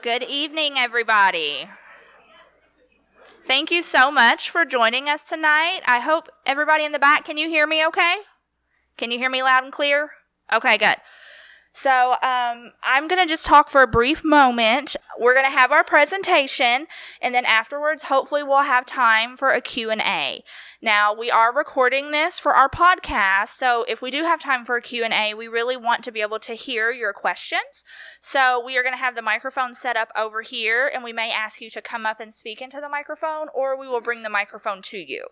Good evening, everybody. Thank you so much for joining us tonight. I hope everybody in the back, can you hear me okay? Can you hear me loud and clear? Okay, good. So I'm going to just talk for a brief moment. We're going to have our presentation, and then afterwards, hopefully we'll have time for a Q&A. Now, we are recording this for our podcast, so if we do have time for a Q&A, we really want to be able to hear your questions. So we are going to have the microphone set up over here, and we may ask you to come up and speak into the microphone, or we will bring the microphone to you.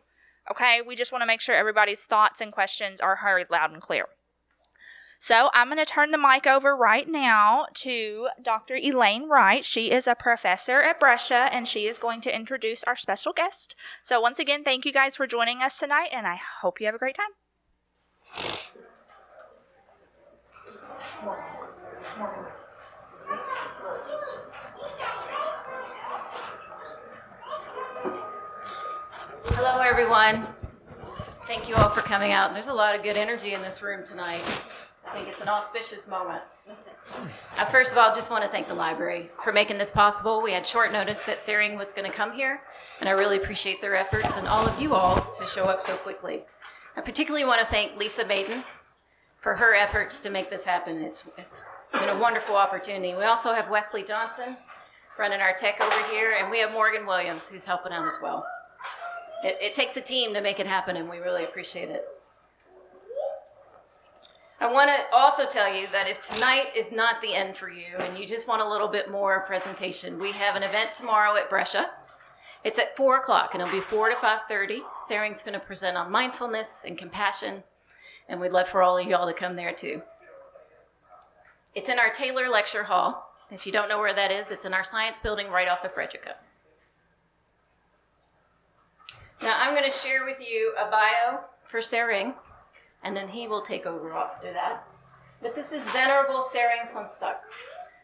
Okay? We just want to make sure everybody's thoughts and questions are heard loud and clear. So I'm going to turn the mic over right now to Dr. Elaine Wright. She is a professor at Brescia, and she is going to introduce our special guest. So once again, thank you guys for joining us tonight, and I hope you have a great time. Hello, everyone. Thank you all for coming out. There's a lot of good energy in this room tonight. I think it's an auspicious moment. First of all, I just want to thank the library for making this possible. We had short notice that Tsering was going to come here, and I really appreciate their efforts and all of you all to show up so quickly. I particularly want to thank Lisa Maiden for her efforts to make this happen. It's been a wonderful opportunity. We also have Wesley Johnson running our tech over here, and we have Morgan Williams who's helping out as well. It takes a team to make it happen, and we really appreciate it. I want to also tell you that if tonight is not the end for you and you just want a little bit more presentation, we have an event tomorrow at Brescia. It's at 4 o'clock, and it'll be 4 to 5:30. Tsering's going to present on mindfulness and compassion, and we'd love for all of y'all to come there too. It's in our Taylor Lecture Hall. If you don't know where that is, it's in our science building right off of Frederica. Now, I'm going to share with you a bio for Tsering, and then he will take over after that. But this is Venerable Tsering Phuntsok.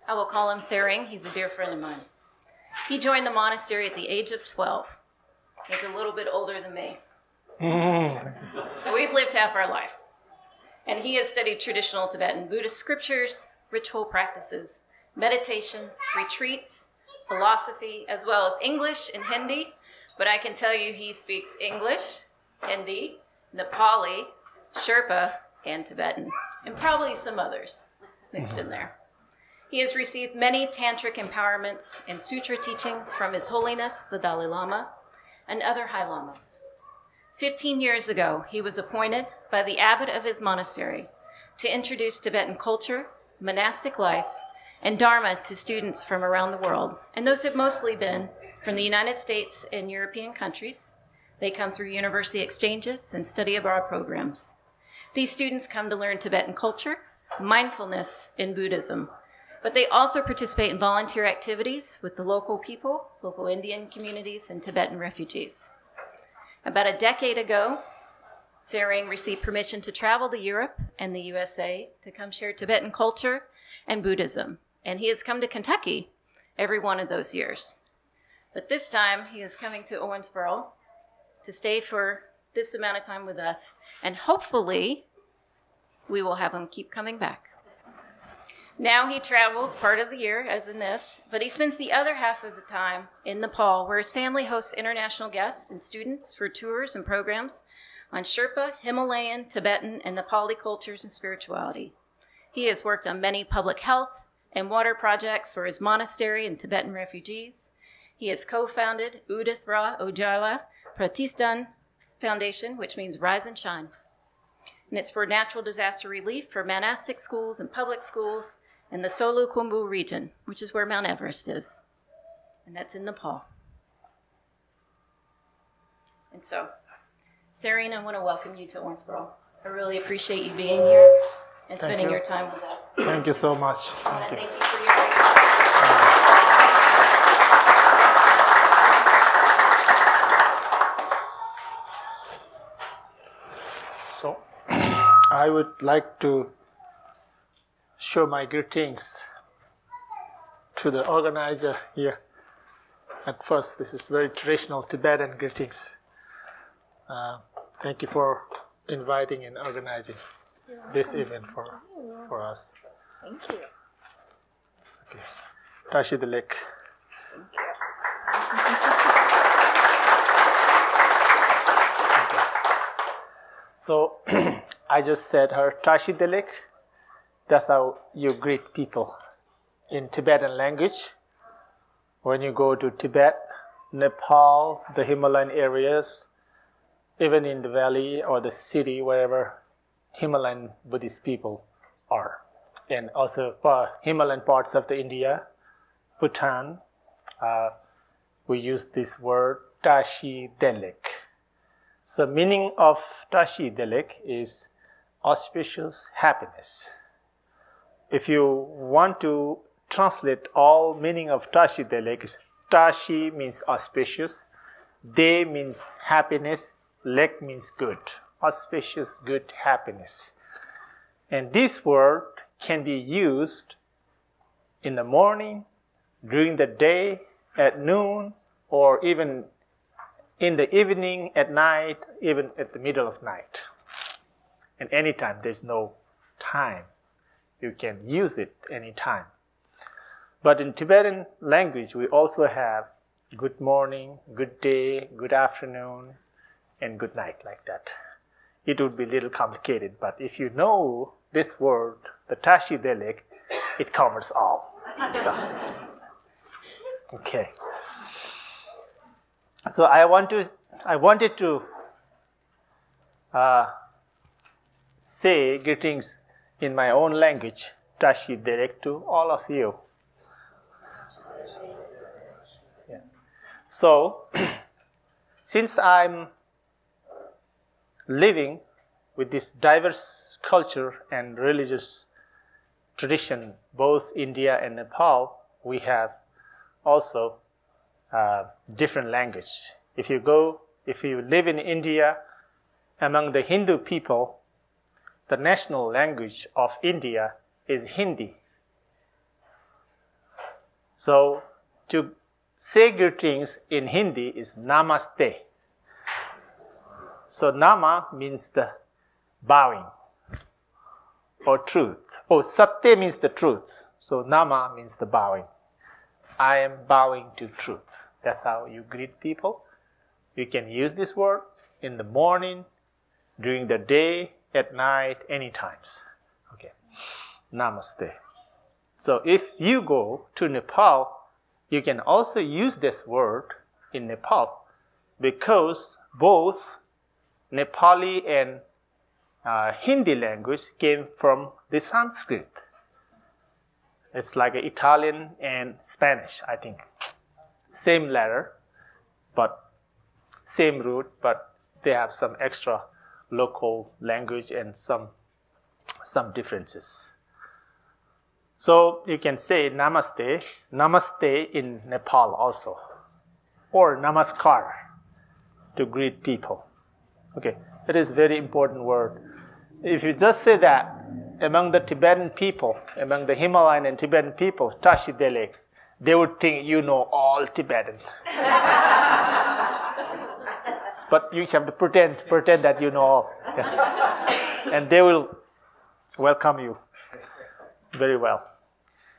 I will call him Tsering. He's a dear friend of mine. He joined the monastery at the age of 12. He's a little bit older than me. So we've lived half our life. And he has studied traditional Tibetan Buddhist scriptures, ritual practices, meditations, retreats, philosophy, as well as English and Hindi. But I can tell you he speaks English, Hindi, Nepali, Sherpa, and Tibetan, and probably some others mixed in there. He has received many tantric empowerments and sutra teachings from His Holiness, the Dalai Lama, and other high lamas. 15 years ago, he was appointed by the abbot of his monastery to introduce Tibetan culture, monastic life, and Dharma to students from around the world, and those have mostly been from the United States and European countries. They come through university exchanges and study abroad programs. These students come to learn Tibetan culture, mindfulness, and Buddhism, but they also participate in volunteer activities with the local people, local Indian communities, and Tibetan refugees. About a decade ago, Tsering received permission to travel to Europe and the USA to come share Tibetan culture and Buddhism, and he has come to Kentucky every one of those years. But this time, he is coming to Owensboro to stay for this amount of time with us, and hopefully, we will have him keep coming back. Now he travels part of the year, as in this, but he spends the other half of the time in Nepal, where his family hosts international guests and students for tours and programs on Sherpa, Himalayan, Tibetan, and Nepali cultures and spirituality. He has worked on many public health and water projects for his monastery and Tibetan refugees. He has co-founded Udithra Ojala Pratistan Foundation, which means Rise and Shine. And it's for natural disaster relief for monastic schools and public schools in the Solu-Khumbu region, which is where Mount Everest is. And that's in Nepal. And so, Tsering, I want to welcome you to Owensboro. I really appreciate you being here and spending your time with us. Thank you so much. I want to thank you for your So, I would like to show my greetings to the organizer here. At first, this is very traditional Tibetan greetings. Thank you for inviting and organizing this event for us. Thank you. It's okay. Tashi Delek. So I just said her Tashi Delek. That's how you greet people in Tibetan language. When you go to Tibet, Nepal, the Himalayan areas, even in the valley or the city, wherever Himalayan Buddhist people are. And also for Himalayan parts of the India, Bhutan, we use this word Tashi Delek. So meaning of Tashi Delek is auspicious happiness. If you want to translate all meaning of Tashi Delek, Tashi means auspicious, De means happiness, Lek means good, auspicious, good, happiness. And this word can be used in the morning, during the day, at noon, or even in the evening, at night, even at the middle of night. And anytime, there's no time. You can use it anytime. But in Tibetan language, we also have good morning, good day, good afternoon, and good night like that. It would be a little complicated, but if you know this word, the Tashi Delek, it covers all. So, okay. So I wanted to say greetings in my own language, Tashi Delek, to all of you. Yeah. So, since I'm living with this diverse culture and religious tradition, both India and Nepal, we have also different language. If you live in India, among the Hindu people, the national language of India is Hindi. So to say greetings in Hindi is Namaste. So Nama means the bowing or truth. Oh, Satya means the truth. So Nama means the bowing. I am bowing to truth. That's how you greet people. You can use this word in the morning, during the day, at night, any times. Okay. Namaste. So if you go to Nepal, you can also use this word in Nepal because both Nepali and Hindi language came from the Sanskrit. It's like Italian and Spanish, I think. Same letter, but same root, but they have some extra local language and some differences. So you can say Namaste, Namaste in Nepal also, or Namaskar to greet people. Okay, it is a very important word. If you just say that, among the Tibetan people, among the Himalayan and Tibetan people, Tashi Delek, they would think you know all Tibetan. But you have to pretend that you know all. Yeah. And they will welcome you very well.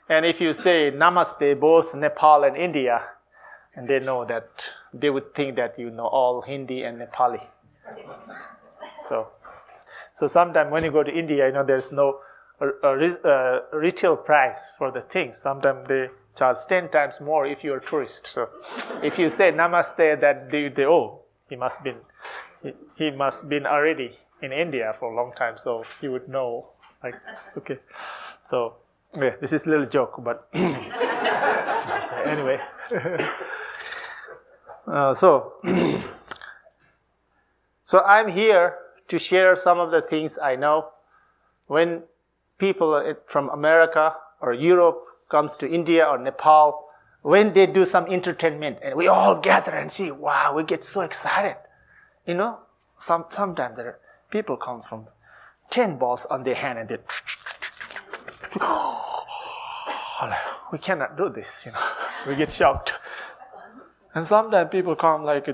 And if you say Namaste, both Nepal and India, and they know that, they would think that you know all Hindi and Nepali. So sometimes when you go to India, there's no retail price for the things. Sometimes they charge 10 times more if you're a tourist. So if you say Namaste, that he must been already in India for a long time, so he would know. Like, okay, so yeah, this is a little joke, but anyway. So I'm here to share some of the things I know. When people from America or Europe comes to India or Nepal, when they do some entertainment and we all gather and see, wow, we get so excited. Sometimes there are people come from 10 balls on their hand and they we cannot do this, we get shocked. And sometimes people come like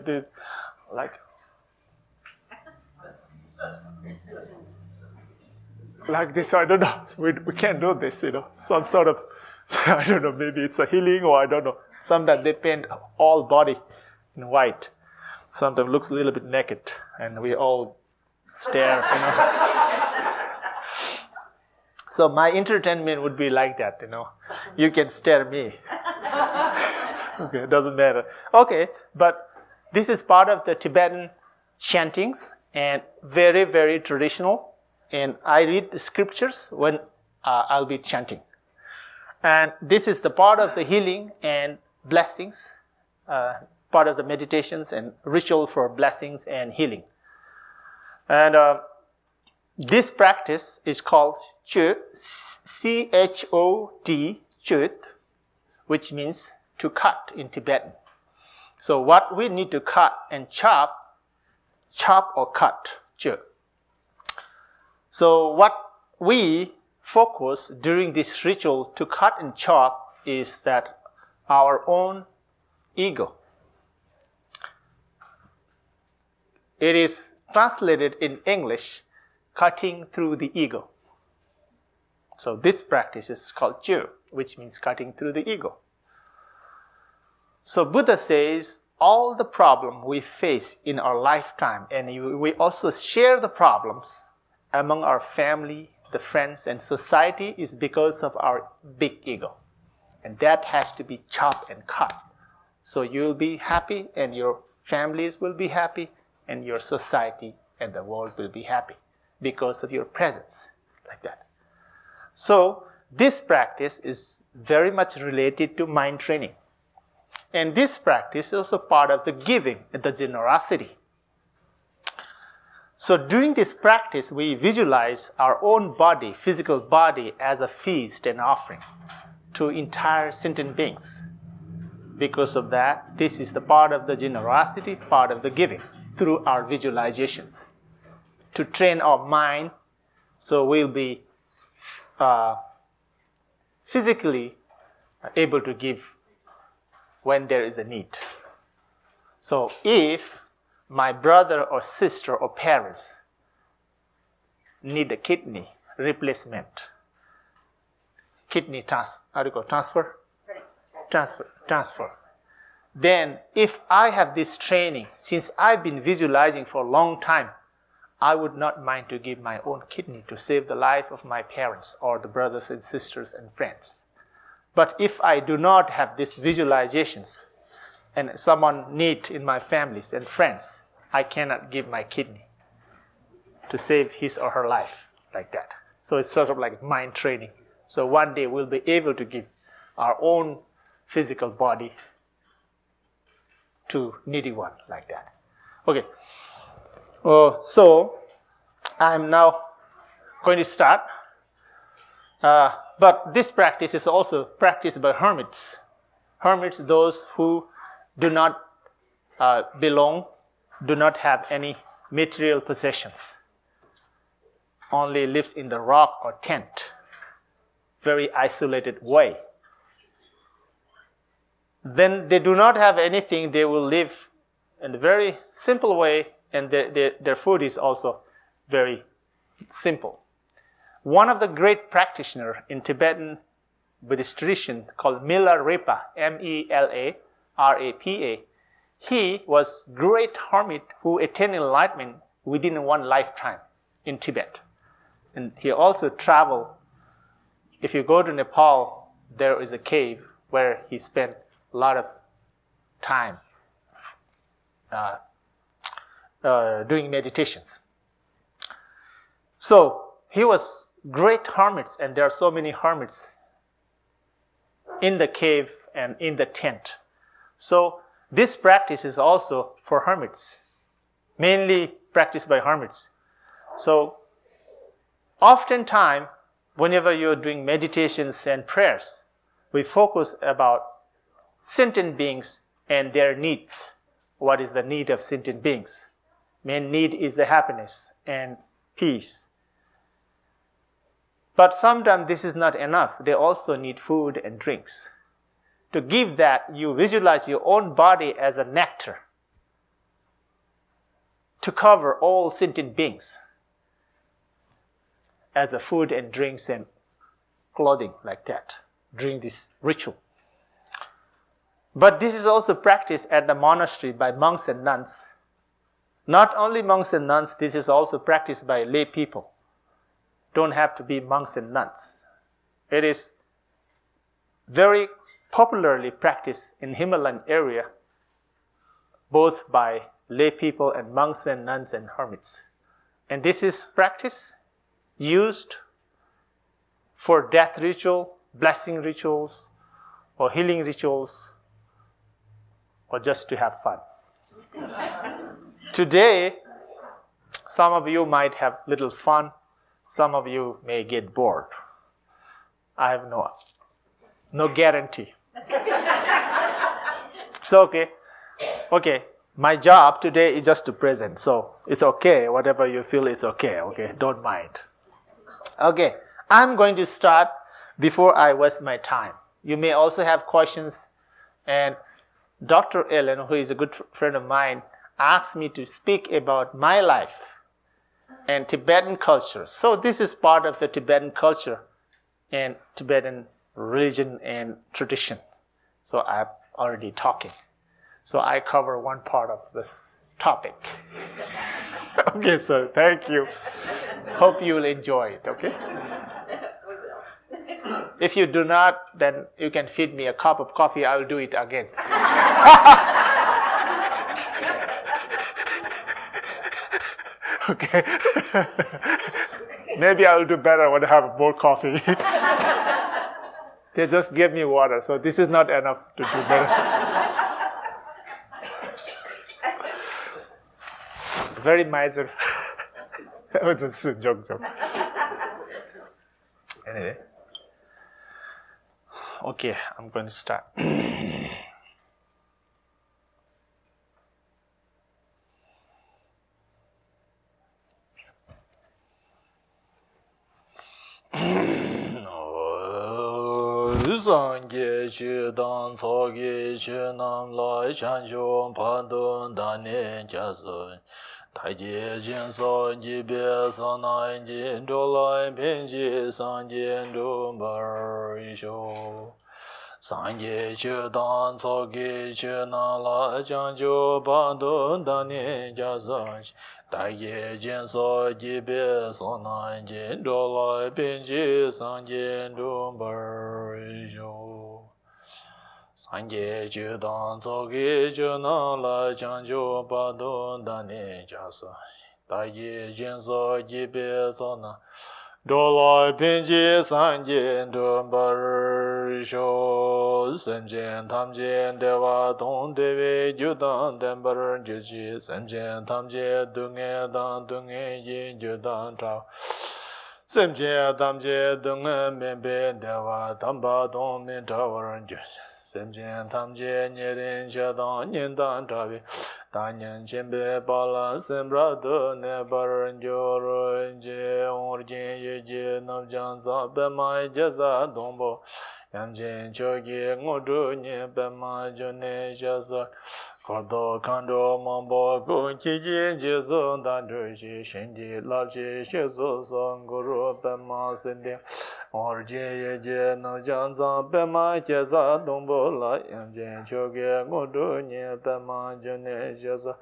this, I don't know, we can't do this, some sort of I don't know, maybe it's a healing or I don't know. Sometimes they paint all body in white. Sometimes looks a little bit naked and we all stare, So my entertainment would be like that, You can stare me. Okay, it doesn't matter. Okay, but this is part of the Tibetan chantings and very, very traditional. And I read the scriptures when I'll be chanting. And this is the part of the healing and blessings, part of the meditations and ritual for blessings and healing. And this practice is called chöd, C-H-O-D, chöd, which means to cut in Tibetan. So what we need to cut and chop or cut, chöd. So what we focus during this ritual to cut and chop is that our own ego. It is translated in English, cutting through the ego. So this practice is called chöd, which means cutting through the ego. So Buddha says all the problem we face in our lifetime, and we also share the problems among our family, the friends, and society is because of our big ego. And that has to be chopped and cut. So you'll be happy, and your families will be happy, and your society and the world will be happy because of your presence, like that. So this practice is very much related to mind training. And this practice is also part of the giving and the generosity. So during this practice, we visualize our own body, physical body, as a feast and offering to entire sentient beings. Because of that, this is the part of the generosity, part of the giving, through our visualizations. To train our mind, so we'll be physically able to give when there is a need. So if my brother or sister or parents need a kidney replacement, transfer. Then if I have this training, since I've been visualizing for a long time, I would not mind to give my own kidney to save the life of my parents or the brothers and sisters and friends. But if I do not have these visualizations and someone needs in my families and friends, I cannot give my kidney to save his or her life like that. So it's sort of like mind training. So one day we'll be able to give our own physical body to needy one like that. Okay. So I'm now going to start. But this practice is also practiced by hermits. Hermits, those who do not do not have any material possessions, only lives in the rock or tent, very isolated way. Then they do not have anything, they will live in a very simple way, and their food is also very simple. One of the great practitioners in Tibetan Buddhist tradition called Milarepa, M-E-L-A-R-A-P-A, he was great hermit who attained enlightenment within one lifetime in Tibet. And he also traveled. If you go to Nepal, there is a cave where he spent a lot of time doing meditations. So he was great hermits, and there are so many hermits in the cave and in the tent. So this practice is also for hermits, mainly practiced by hermits. So oftentimes, whenever you're doing meditations and prayers, we focus about sentient beings and their needs. What is the need of sentient beings? Main need is the happiness and peace. But sometimes this is not enough. They also need food and drinks. To give that, you visualize your own body as a nectar to cover all sentient beings as a food and drinks and clothing like that. during this ritual. But this is also practiced at the monastery by monks and nuns. Not only monks and nuns, this is also practiced by lay people. Don't have to be monks and nuns. It is very popularly practiced in Himalayan area, both by lay people and monks and nuns and hermits. And this is practice used for death ritual, blessing rituals, or healing rituals, or just to have fun. Today, some of you might have little fun, some of you may get bored. I have no guarantee. So okay, my job today is just to present, so it's okay, whatever you feel is okay, don't mind. Okay, I'm going to start before I waste my time. You may also have questions, and Dr. Ellen, who is a good friend of mine, asked me to speak about my life and Tibetan culture. So this is part of the Tibetan culture and Tibetan religion and tradition. So I'm already talking. So I cover one part of this topic. Okay, so thank you. Hope you will enjoy it, okay? If you do not, then you can feed me a cup of coffee. I will do it again. Okay. Maybe I will do better when I have more coffee. They just gave me water, so this is not enough to do better. Very miser. That was just a joke. Anyway. Okay, I'm going to start. Sangye chi dan soge chi nam lai chan chong pan dun dan ne cha sun tai je jin so ji be sa na ji do lai pen ji sang ji do bar sho sangye chi dan soge chi nam lai chan chong pan dun dan ne cha sun tai je jin so ji be sa na ji do lai pen ji sang ji do bar sho sangye chi dan soge chi na la chan cho pa don dan ne cha sa tai ye jin so ji be so na do lai pin ji sang ji do bar sho sem jen tam jen de wa dong de we ju dan den bar ju ji sem jen tam je du nge dan du nge yin ju dan trao sem je tam je du nge men be de wa tam ba dong men trao ran ju sem jen tam je nye rin che dan nyen dan trao we dan nyen chen be ba la sem ra de ne bar jo ro je or je ye je nam jan za be ma je za dong bo yam jen cho ge ngo du nye be ma jo ne ja za Kodo kando mambo go chi ji zo dan du ji shen ji la ji she zo song guru pe ma sen de or je ye je no jan za pe ma je za dong bo la yang jen cho ge ngo du nye pe ma jo ne je za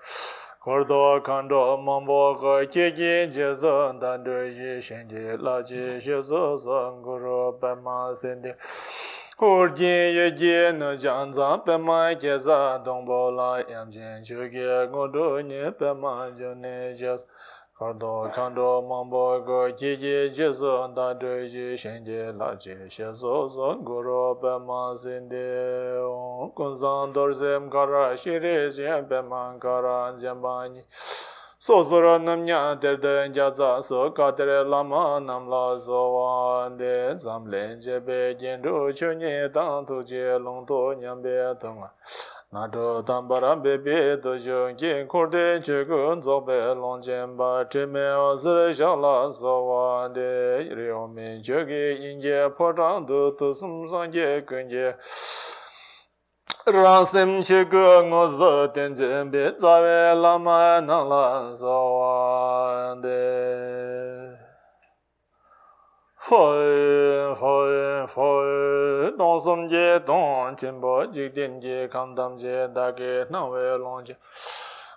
Kodo kando mambo go chi ji zo dan du ji shen ji la ji she zo song guru pe ma sen de Or je ye je no jan za pe ma je za dong bo la yam jen chu ge ngo do nye pe ma jo ne jas Kodo kando mambo go ji je zo da do ji shen je la je she zo zo guru pe ma sin de kun san dor sem kara shi re jen pe ma kara jen ba ni So zora nam nya der den ja za so ka der lama nam la so wan de zam len je be jin ru chu nye dang tu je long to nyam be tong na do tam baram be be do jo jin kor de che gun zo be long jen ba che me o zre sha la so wan de ri o min je ge yin je po rang du tu sum sang je kun je Ransem che ge ngo zo ten jen be za we lama na la so wan de 东松节东金波吉定节康当节大给那为龙节，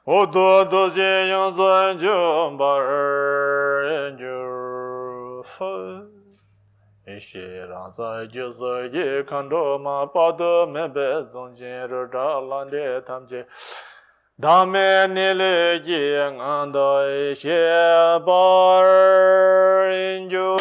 我多多些用尊就把人就分。一些让在就是也看着嘛，把的没被中间热着烂的他们节。他们你来也俺的一些把人就。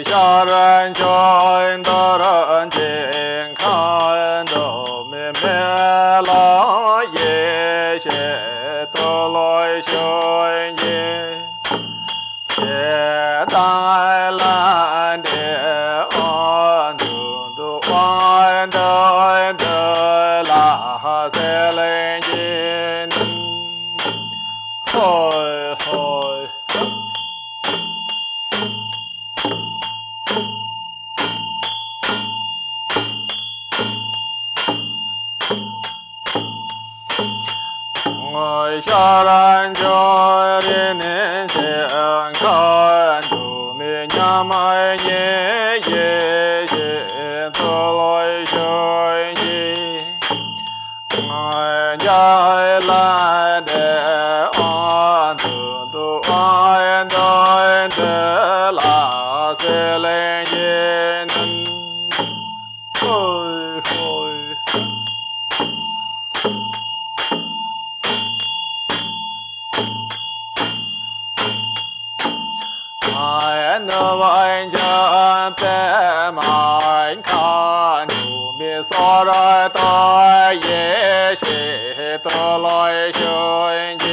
下人见得人健康都没了也些得来寻也也带来的安都安的拉塞来也嗨嗨下人就连年健康都没娘们也得来寻也家来的安都安的拉塞来也能嗨嗨那万家白满看，路面所来的也是得来寻机，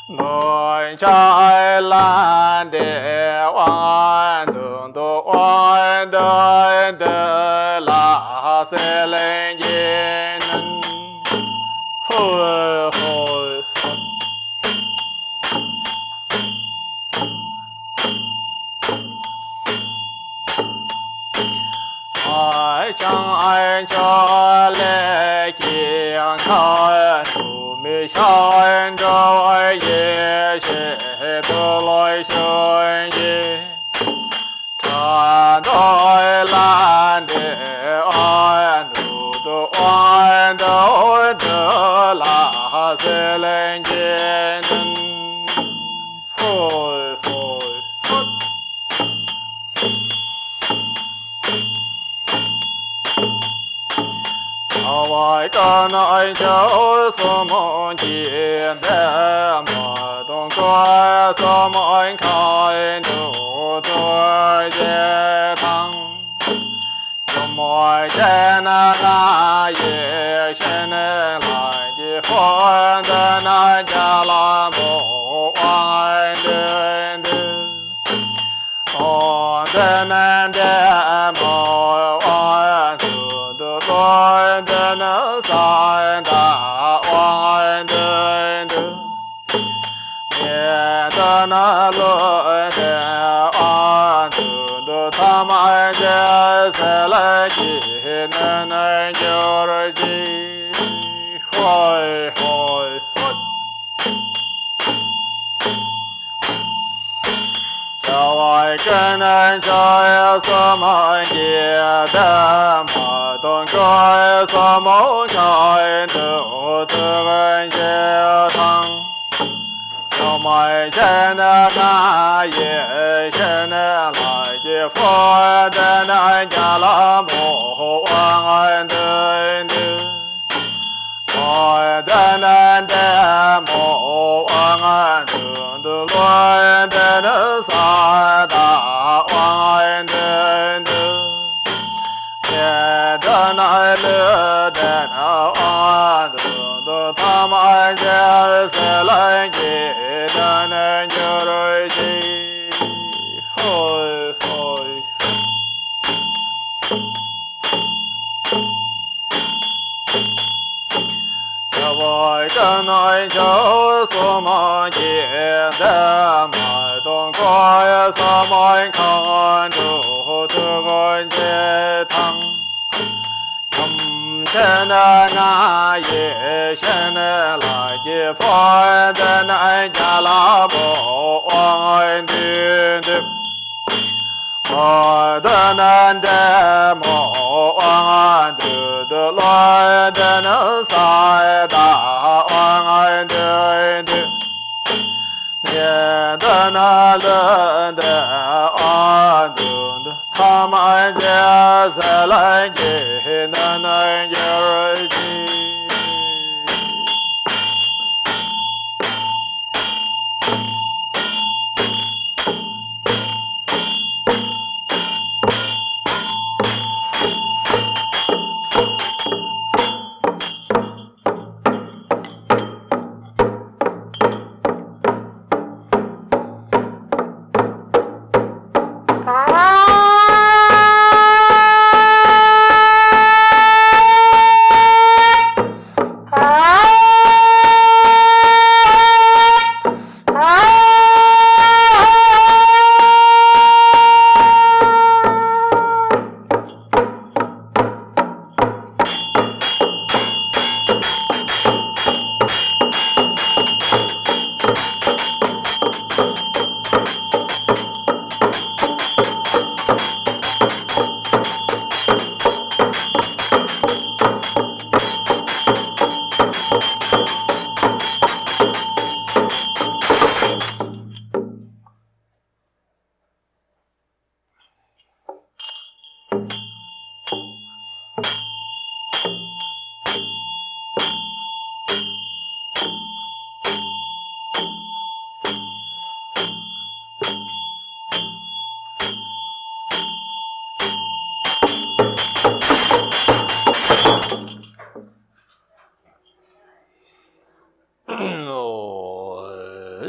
南家蓝的弯都弯的拉塞来也能，嗨嗨。将爱家来健康，都没想着也是得来寻也，站在蓝的岸都岸的拉塞来也能，嗨嗨。外个那就是梦见的么东关什么看都在街堂，什么见那 na lo de an tu do tham ai de se la ji na na jor ji hoi hoi Chawai kanan chaya sama ye da ma don chaya sama chaya do tuan ye tang Chawai chana na ye chana la ye fo da na ya la mo wang an du da na da mo wang an du lo da na sa da wang an du ye da na le da na wang du ta ma ja se la ye da na jo ro ji hoi hoi Chawai chanai chao soma ye da ma dong koi samai khan du tu gon che tang chana na ye chana la ye fa da na ja la bo wang du du da na da mo wang du du lo da na sa da wang du du ye da na le da wang du du tham ai ja sa la ye na na ye ji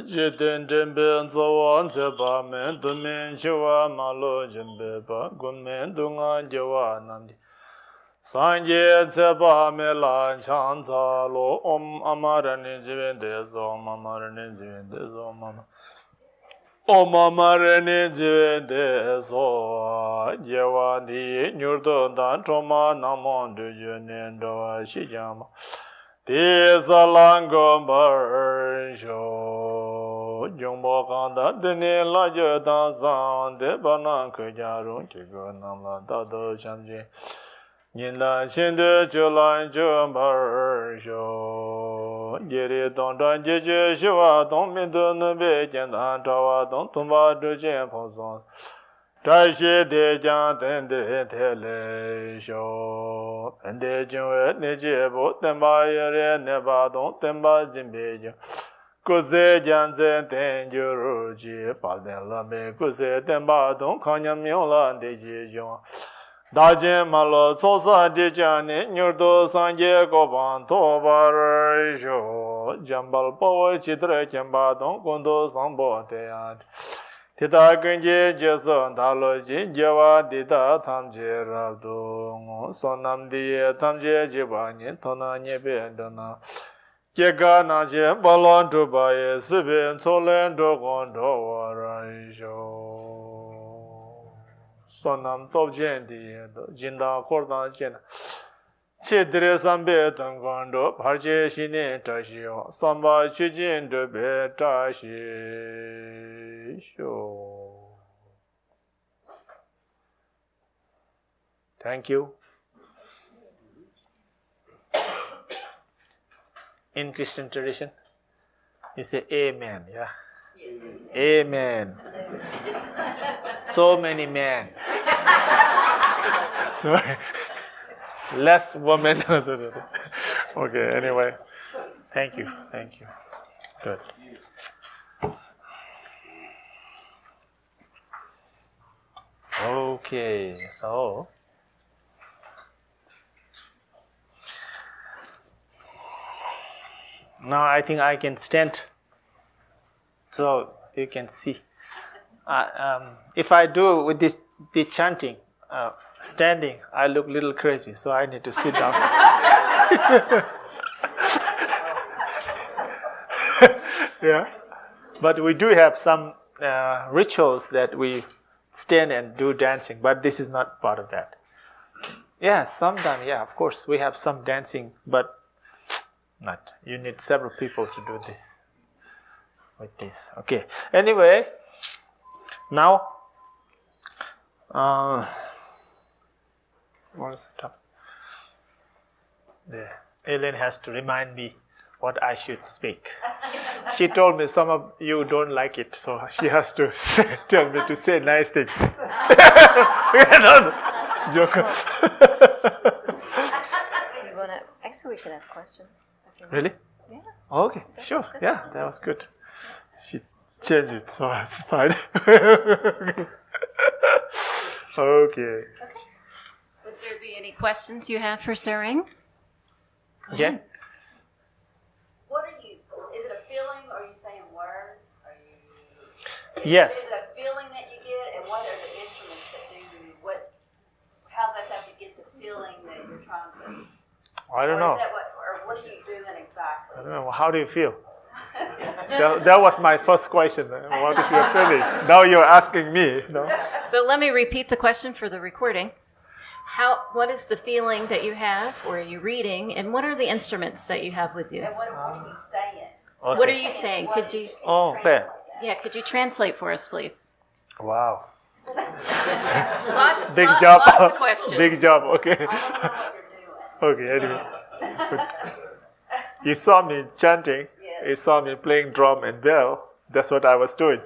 Jiten jembe zawan zeba men du men jiwa malo jembe ba gun men du nga jiwa namdi sanje zeba me lan chan za lo om amarani jiven de zo amarani jiven de zo mama om amarani jiven de zo jiwa ni nyurdo dan choma namon du jenen do shi jama Tisalango Barsho Jumbo Kanda Dini Lajo Dansan De Banan Kujarun Tigo Namla Dado Shamji Nila Shindu Chulan Jumbarsho Jiri Dondan Jiju Shiva Don Mindu Nubi Jendan Tawa Don Tumba Dujin Poson Tashi de jan tende tele sho tende jwe ne je bo temba yere ne ba don temba jimbe jo kuze jan zen ten juru ji pa den la me kuze temba don kanyam myo la de ji jo da jen ma lo so sa de jan ne nyurdo san je go ban to ba re sho jambal po chi tre jamba don kondo san bo te ya Tita Genji Jeson Dalo Jin Jewa Dita Tamje Rabdo Sonam Diye Tamje Jiba Nyen Tona Nyebe Dona Kega na je balon to baye sibin solen do gon do waran sho. Sonam top jen di jinda kordan jen. Che dire sambe tangon do parje shine tashi yo. Samba chijin do be tashi sho. Thank you. In Christian tradition, you say amen, yeah? Amen. So many men. Sorry. Less women. Okay, anyway. Thank you. Good. Okay, so now I think I can stand so you can see. If I do with the chanting, standing, I look a little crazy, so I need to sit down. Yeah, but we do have some rituals that we stand and do dancing, but this is not part of that. Yeah, sometimes, yeah, of course, we have some dancing, but not. You need several people to do this with this. Okay. Anyway, now, what is the topic? Ellen has to remind me what I should speak. She told me some of you don't like it, so she has to tell me to say nice things. Joke. Do you want to? Actually, we can ask questions. Really? Yeah. Okay, sure. Yeah, that was good. She changed it, so it's fine. Okay. Would there be any questions you have for Tsering? Yeah. What are you? Is it a feeling, or are you saying words? Are you? Yes. Is it a feeling that you get, and what are the instruments that do? How's that have to get the feeling that you're trying to? I don't know. Or what are you doing exactly? I don't know. How do you feel? that was my first question. What is your feeling? Now you're asking me. No? So let me repeat the question for the recording. What is the feeling that you have, or are you reading, and what are the instruments that you have with you? And what are you saying? Okay. What are you saying? Could you? Oh, okay. Yeah, could you translate for us, please? Wow. Lots Big job. Lots of questions. Big job. Okay. I don't know what you're doing. Okay. Anyway. Good. You saw me chanting. Yes. You saw me playing drum and bell. That's what I was doing.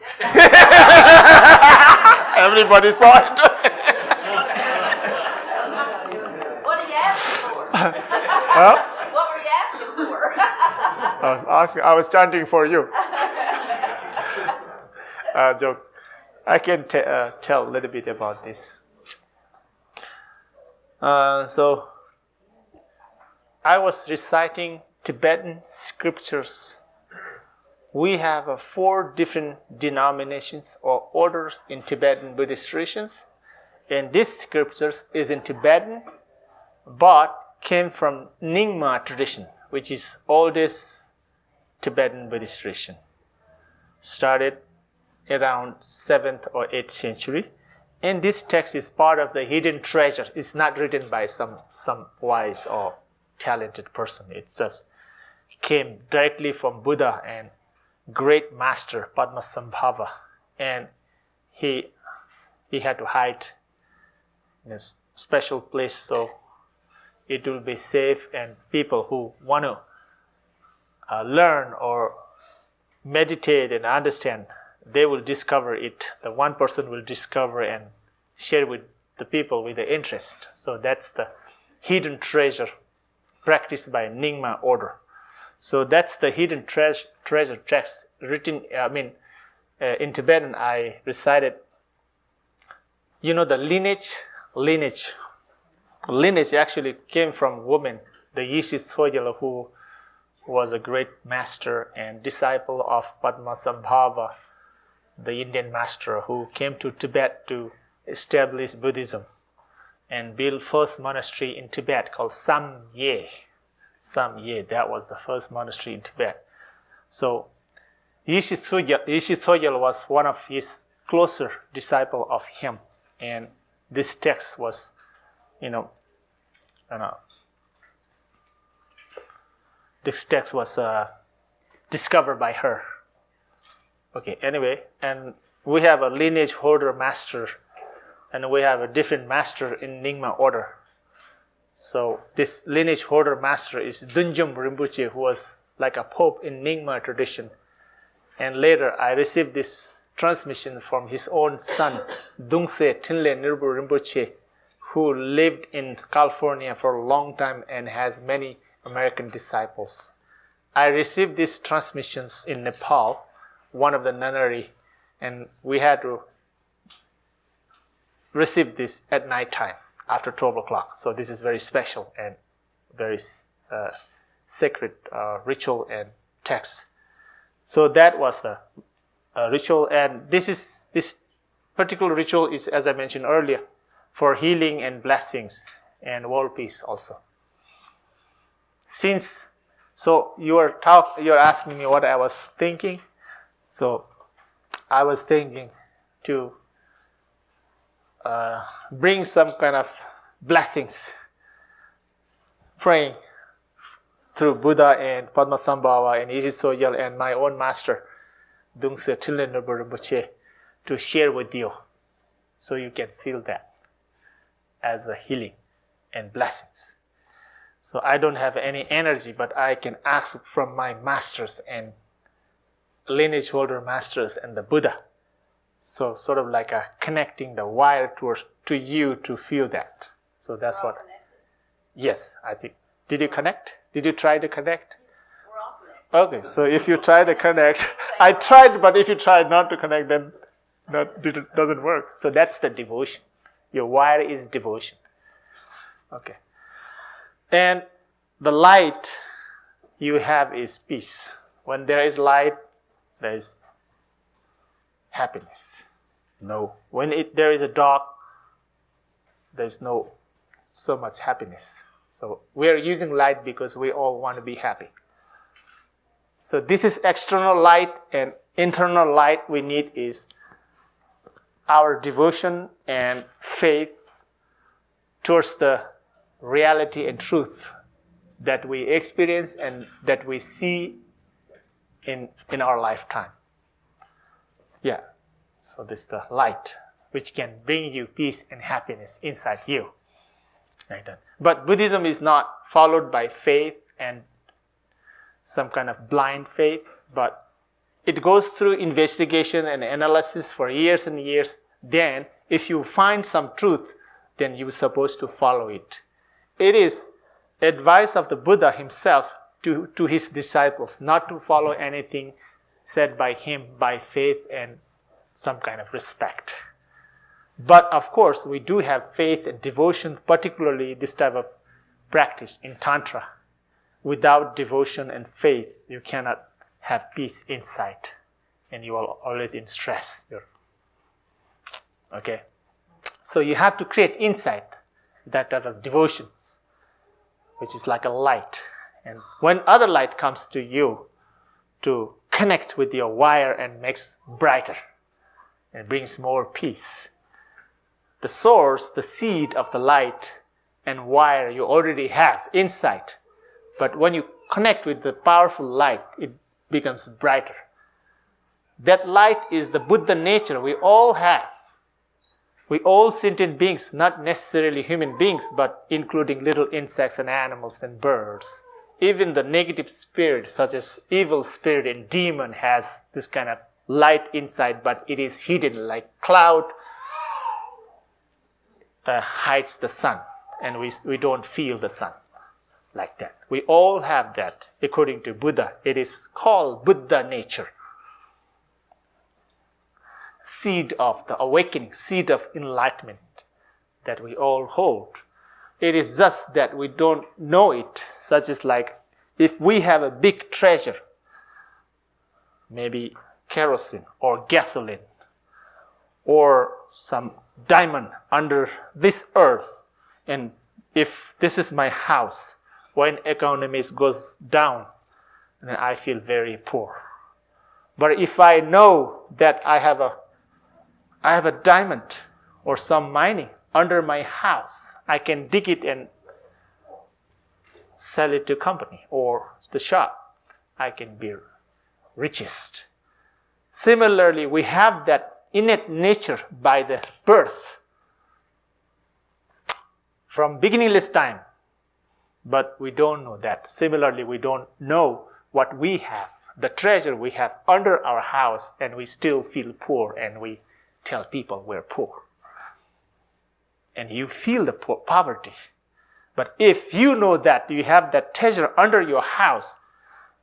Everybody saw it. What are you asking for? Huh? What were you asking for? I was chanting for you. Joke. I can tell a little bit about this. So, I was reciting Tibetan scriptures. We have 4 different denominations or orders in Tibetan Buddhist traditions, and these scriptures is in Tibetan, but came from Nyingma tradition, which is oldest Tibetan Buddhist tradition. Started around 7th or 8th century, and this text is part of the hidden treasure. It's not written by some wise or talented person. It just came directly from Buddha and great master Padmasambhava, and he had to hide in a special place so it will be safe, and people who want to learn or meditate and understand, they will discover it. The one person will discover and share with the people with the interest. So that's the hidden treasure practiced by Nyingma order. So that's the hidden treasure text written. In Tibetan, I recited. You know the lineage actually came from woman, the Yishi Sogyala, who was a great master and disciple of Padmasambhava, the Indian master who came to Tibet to establish Buddhism and build first monastery in Tibet called Samye. some year. That was the first monastery in Tibet. So Yishe Tsogyal was one of his closer disciple of him, and this text was, this text was discovered by her. Okay, anyway, and we have a lineage holder master, and we have a different master in Nyingma order. So this lineage holder master is Dunjum Rinpoche, who was like a pope in Nyingma tradition. And later I received this transmission from his own son, Dungse Tinle Nirbu Rinpoche, who lived in California for a long time and has many American disciples. I received these transmissions in Nepal, one of the nunnery, and we had to receive this at night time after 12 o'clock. So this is very special and very sacred ritual and text. So that was the ritual, and this particular ritual is, as I mentioned earlier, for healing and blessings and world peace also. So you're asking me what I was thinking. So I was thinking to bring some kind of blessings, praying through Buddha and Padmasambhava and Yishe Tsogyal and my own master, Dungse Tinle Nirbu Rinpoche, to share with you, so you can feel that as a healing and blessings. So I don't have any energy, but I can ask from my masters and lineage holder masters and the Buddha. So sort of like a connecting the wire to you to feel that. So that's what. Yes, I think. Did you connect? Did you try to connect? We're all connected. Okay, so if you try to connect, I tried, but if you try not to connect, then it doesn't work. So that's the devotion. Your wire is devotion. Okay. And the light you have is peace. When there is light, there is happiness. No. When there is a dark, there is no so much happiness. So we are using light because we all want to be happy. So this is external light, and internal light we need is our devotion and faith towards the reality and truth that we experience and that we see in our lifetime. Yeah. So this is the light which can bring you peace and happiness inside you. Right. But Buddhism is not followed by faith and some kind of blind faith, but it goes through investigation and analysis for years and years. Then, if you find some truth, then you're supposed to follow it. It is advice of the Buddha himself to his disciples not to follow anything said by him by faith and some kind of respect. But of course, we do have faith and devotion, particularly this type of practice in Tantra. Without devotion and faith, you cannot have peace inside, and you are always in stress. Okay? So you have to create inside that type of devotions, which is like a light. And when other light comes to you, to connect with your wire and makes brighter, and brings more peace. The source, the seed of the light and wire you already have inside. But when you connect with the powerful light, it becomes brighter. That light is the Buddha nature we all have. We all sentient beings, not necessarily human beings, but including little insects and animals and birds. Even the negative spirit, such as evil spirit and demon, has this kind of light inside, but it is hidden like cloud hides the sun, and we don't feel the sun like that. We all have that. According to Buddha, it is called Buddha nature. Seed of the awakening, seed of enlightenment that we all hold. It is just that we don't know it, such as like if we have a big treasure, maybe kerosene or gasoline or some diamond under this earth, and if this is my house, When economy goes down, then I feel very poor. But if I know that I have a diamond or some mining under my house, I can dig it and sell it to company or the shop. I can be richest. Similarly, we have that innate nature by the birth from beginningless time, but we don't know that. Similarly, we don't know what we have, the treasure we have under our house, and we still feel poor, and we tell people we're poor. And you feel the poverty. But if you know that you have that treasure under your house,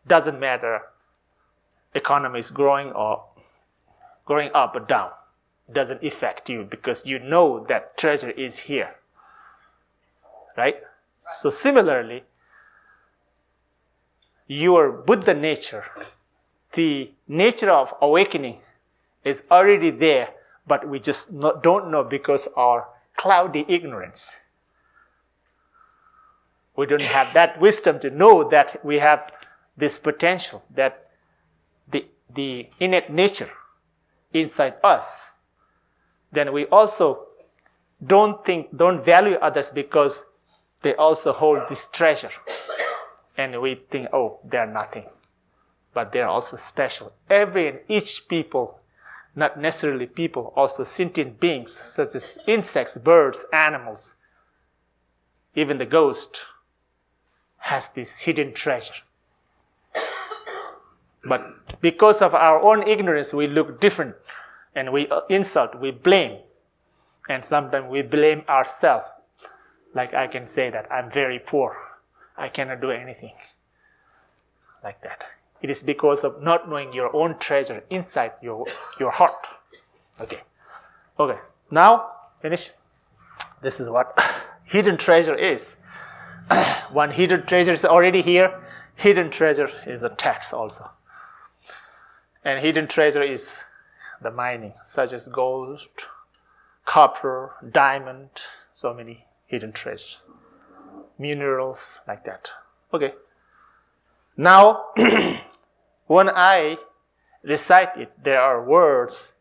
doesn't matter economy is growing or growing up or down. It doesn't affect you because you know that treasure is here. Right? So similarly, your Buddha nature, the nature of awakening is already there, but we just don't know because of our cloudy ignorance. We don't have that wisdom to know that we have this potential, that the innate nature inside us. Then we also don't value others because they also hold this treasure. And we think, oh, they're nothing. But they're also special. Every and each people, not necessarily people, also sentient beings, such as insects, birds, animals, even the ghost, has this hidden treasure. But because of our own ignorance, we look different. And we insult, we blame. And sometimes we blame ourselves. Like I can say that I'm very poor. I cannot do anything. Like that. It is because of not knowing your own treasure inside your heart. Okay. Now, finish. This is what hidden treasure is. One hidden treasure is already here. Hidden treasure is a tax also. And hidden treasure is the mining, such as gold, copper, diamond, so many hidden treasures. Minerals, like that. Okay. Now, when I recite it, there are words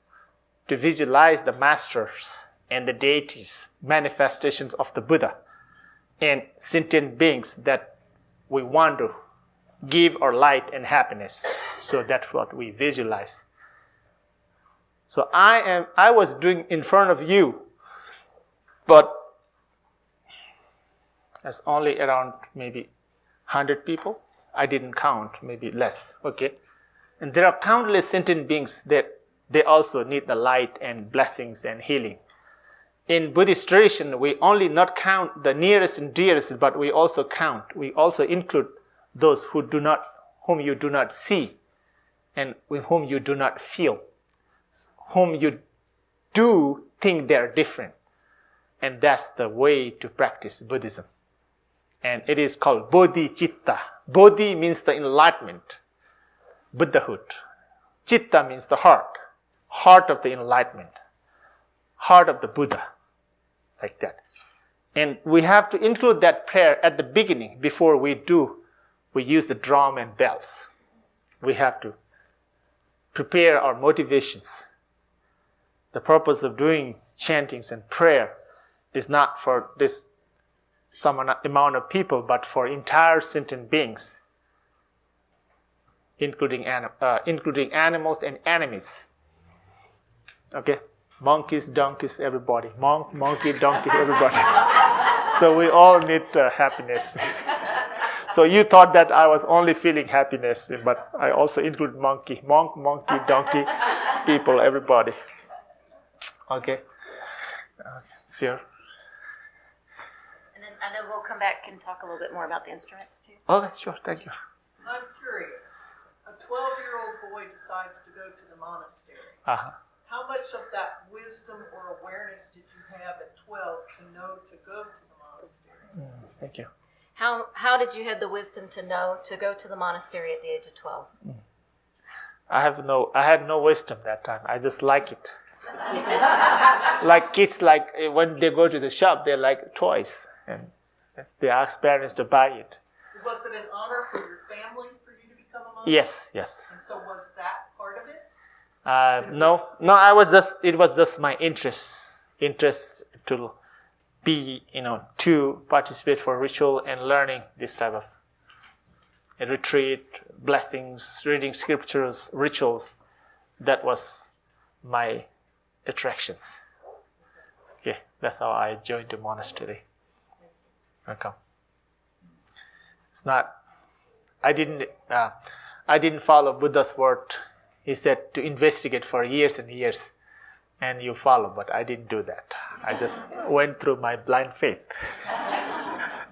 to visualize the masters and the deities, manifestations of the Buddha, and sentient beings that we want to give our light and happiness. So that's what we visualize. So I was doing in front of you, but there's only around maybe 100 people. I didn't count, maybe less. Okay, and there are countless sentient beings that they also need the light and blessings and healing. In Buddhist tradition, we only not count the nearest and dearest, but we also include those whom you do not see, and with whom you do not feel, whom you do think they're different. And that's the way to practice Buddhism. And it is called bodhicitta. Bodhi means the enlightenment, Buddhahood. Chitta means the heart of the enlightenment, heart of the Buddha, like that. And we have to include that prayer at the beginning. Before we use the drum and bells. We have to prepare our motivations. The purpose of doing chantings and prayer is not for this some amount of people, but for entire sentient beings, including animals and enemies. Okay, monkeys, donkeys, everybody. Monkey, donkey, everybody. So we all need happiness. So you thought that I was only feeling happiness, but I also include monkey, donkey, people, everybody. Okay, sure. I know we'll come back and talk a little bit more about the instruments too. Okay, sure, thank you. I'm curious. A 12-year-old boy decides to go to the monastery. Uh-huh. How much of that wisdom or awareness did you have at 12 to know to go to the monastery? Thank you. How did you have the wisdom to know to go to the monastery at the age of 12? I had no wisdom that time. I just like it. Like kids, when they go to the shop, they like toys. And they ask parents to buy it. Was it an honor for your family for you to become a monk? Yes, yes. And so was that part of it? No, it was just my interest to be, to participate for ritual and learning this type of a retreat, blessings, reading scriptures, rituals. That was my attractions. Okay, that's how I joined the monastery. Welcome. It's not. I didn't follow Buddha's word. He said to investigate for years and years, and you follow. But I didn't do that. I just went through my blind faith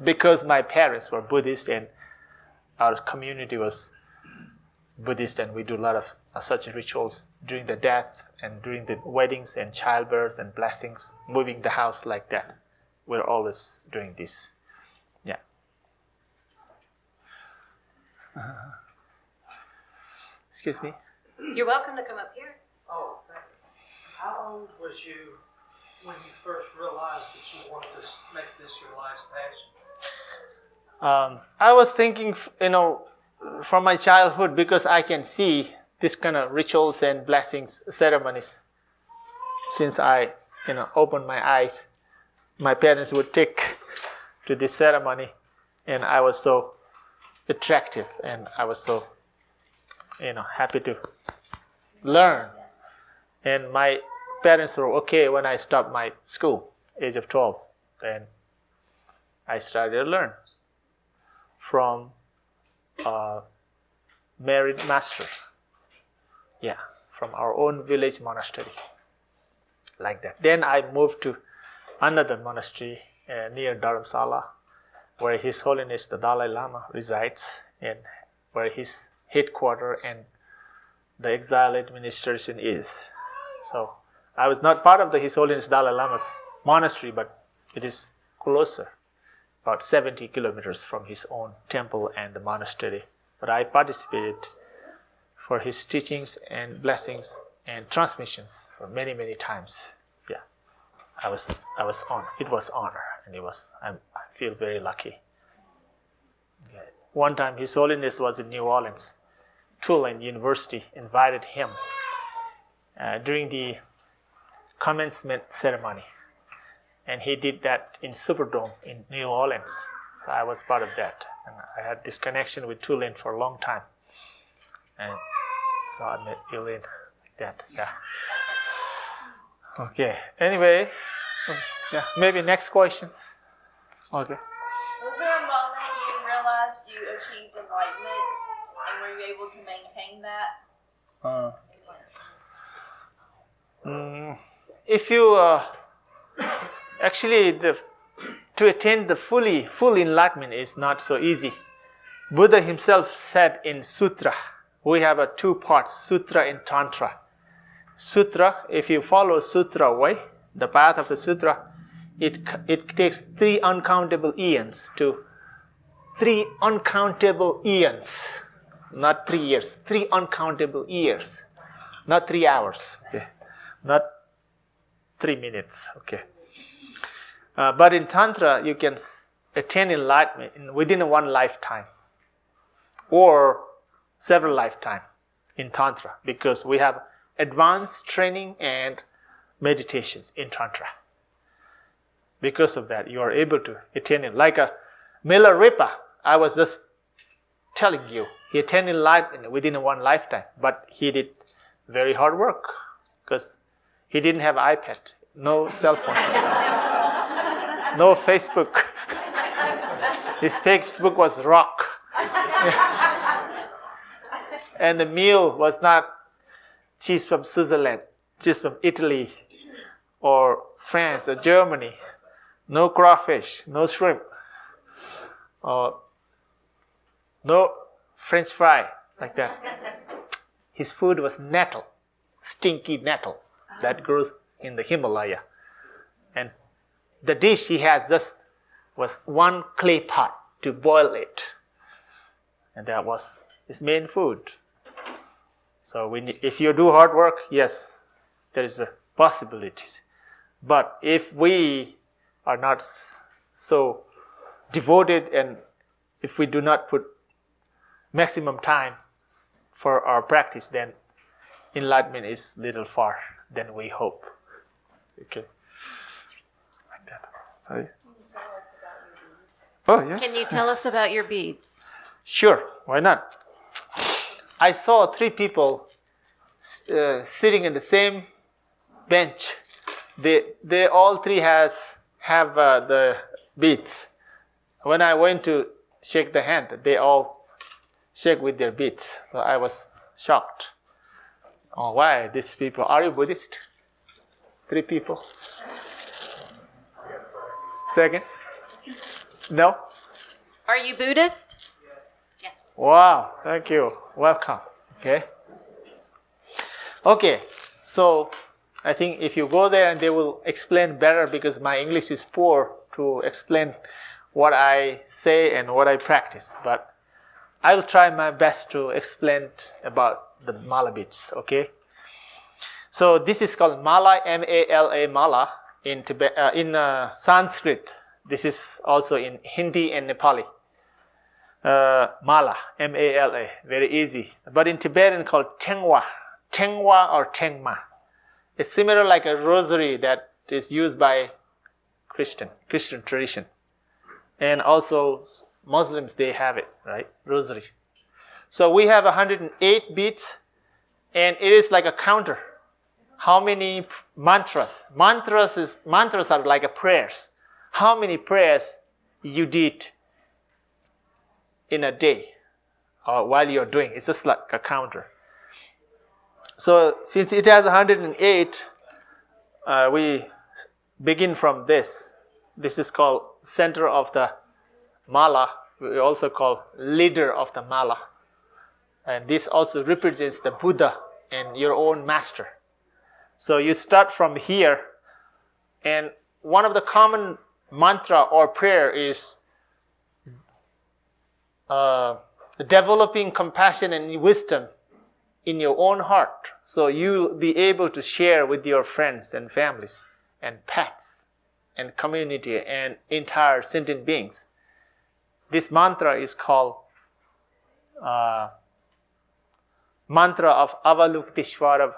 because my parents were Buddhist and our community was Buddhist, and we do a lot of such rituals during the death and during the weddings and childbirth and blessings, moving the house like that. We're always doing this. Yeah. Excuse me? You're welcome to come up here. Oh, thank you. How old was you when you first realized that you wanted to make this your life's passion? I was thinking, from my childhood, because I can see this kind of rituals and blessings, ceremonies. Since I, opened my eyes, my parents would take to this ceremony, and I was so attractive, and I was so, happy to learn. And my parents were okay when I stopped my school, age of 12. Then I started to learn from a married master. Yeah, from our own village monastery. Like that. Then I moved to another monastery near Dharamsala, where His Holiness the Dalai Lama resides, and where his headquarters and the exile administration is. So I was not part of the His Holiness Dalai Lama's monastery, but it is closer, about 70 kilometers from his own temple and the monastery. But I participated for his teachings and blessings and transmissions for many, many times. Yeah, I was honored. It was honor, and I feel very lucky. Yeah. One time, His Holiness was in New Orleans. Tulane University invited him during the commencement ceremony, and he did that in Superdome in New Orleans. So I was part of that, and I had this connection with Tulane for a long time, and so I met Elaine like that. Yeah. Okay. Anyway, yeah. Maybe next questions. Okay. Was there a moment you realized you achieved enlightenment, and were you able to maintain that? If you actually to attain the full enlightenment is not so easy. Buddha himself said in Sutra, we have a two parts, Sutra and Tantra. Sutra, if you follow Sutra way, the path of the Sutra, it takes 3 uncountable eons to 3 uncountable eons, not 3 years, 3 uncountable years, not 3 hours, okay, not 3 minutes, okay. But in Tantra, you can attain enlightenment within one lifetime or several lifetimes in Tantra, because we have advanced training and meditations in Tantra. Because of that, you are able to attain it. Like a Milarepa, I was just telling you, he attained enlightenment within one lifetime, but he did very hard work because he didn't have iPad, no cell phone, no Facebook. His Facebook was rock. And the meal was not cheese from Switzerland, cheese from Italy or France or Germany. No crawfish, no shrimp, no French fry, like that. His food was nettle, stinky nettle that grows in the Himalaya. And the dish he has just was one clay pot to boil it. And that was his main food. So if you do hard work, yes, there is a possibilities. But if we are not so devoted and if we do not put maximum time for our practice, then enlightenment is little far than we hope. Okay. Like that. Sorry. Oh, yes. Can you tell us about your beads? Sure, why not? I saw 3 people sitting in the same bench. They all 3 have the beads. When I went to shake the hand, they all shake with their beads. So I was shocked. Oh, why these people? Are you Buddhist? 3 people. Second? No? Are you Buddhist? Wow, thank you. Welcome. Okay. Okay, so I think if you go there and they will explain better because my English is poor to explain what I say and what I practice. But I'll try my best to explain about the mala beads, okay? So this is called mala, M-A-L-A, mala in Sanskrit. This is also in Hindi and Nepali. Mala, M-A-L-A, very easy. But in Tibetan called tengwa, tengwa or tengma. It's similar like a rosary that is used by Christian tradition. And also Muslims, they have it, right? Rosary. So we have 108 beads and it is like a counter. How many mantras? Mantras are like a prayers. How many prayers you did in a day or while you're doing. It's just like a counter. So since it has 108, we begin from this. This is called center of the mala. We also call leader of the mala. And this also represents the Buddha and your own master. So you start from here, and one of the common mantra or prayer is developing compassion and wisdom in your own heart. So you'll be able to share with your friends and families and pets and community and entire sentient beings. This mantra is called mantra of Avalokiteshvara,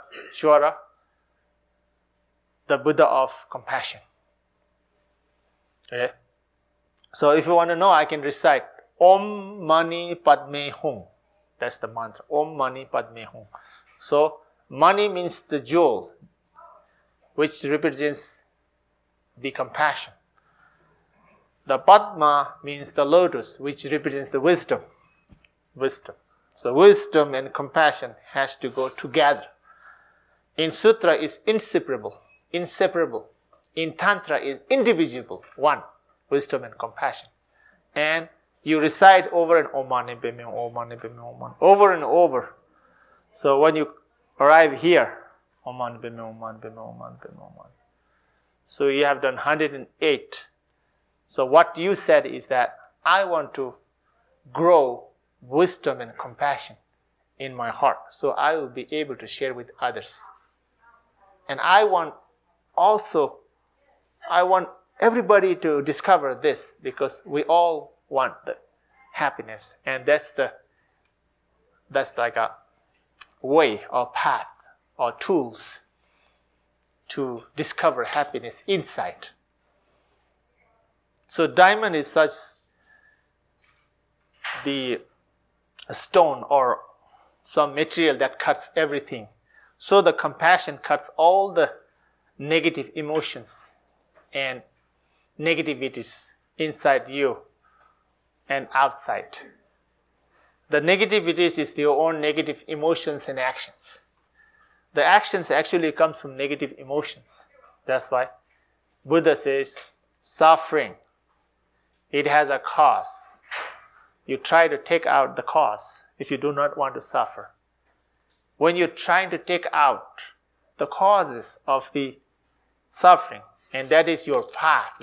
the Buddha of compassion. Okay? So if you want to know, I can recite Om Mani Padme Hum. That's the mantra. Om Mani Padme Hum. So Mani means the jewel, which represents the compassion. The Padma means the lotus, which represents the wisdom. Wisdom. So wisdom and compassion has to go together. In Sutra is inseparable. Inseparable. In Tantra is indivisible. One. Wisdom and compassion. And you recite over and over and over. So when you arrive here, so you have done 108. So what you said is that I want to grow wisdom and compassion in my heart, so I will be able to share with others. And I want everybody to discover this, because we all want the happiness, and that's like a way or path or tools to discover happiness inside. So diamond is such the stone or some material that cuts everything. So the compassion cuts all the negative emotions and negativities inside you and outside. The negativities is your own negative emotions and actions. The actions actually comes from negative emotions. That's why Buddha says suffering, it has a cause. You try to take out the cause if you do not want to suffer. When you're trying to take out the causes of the suffering, and that is your path,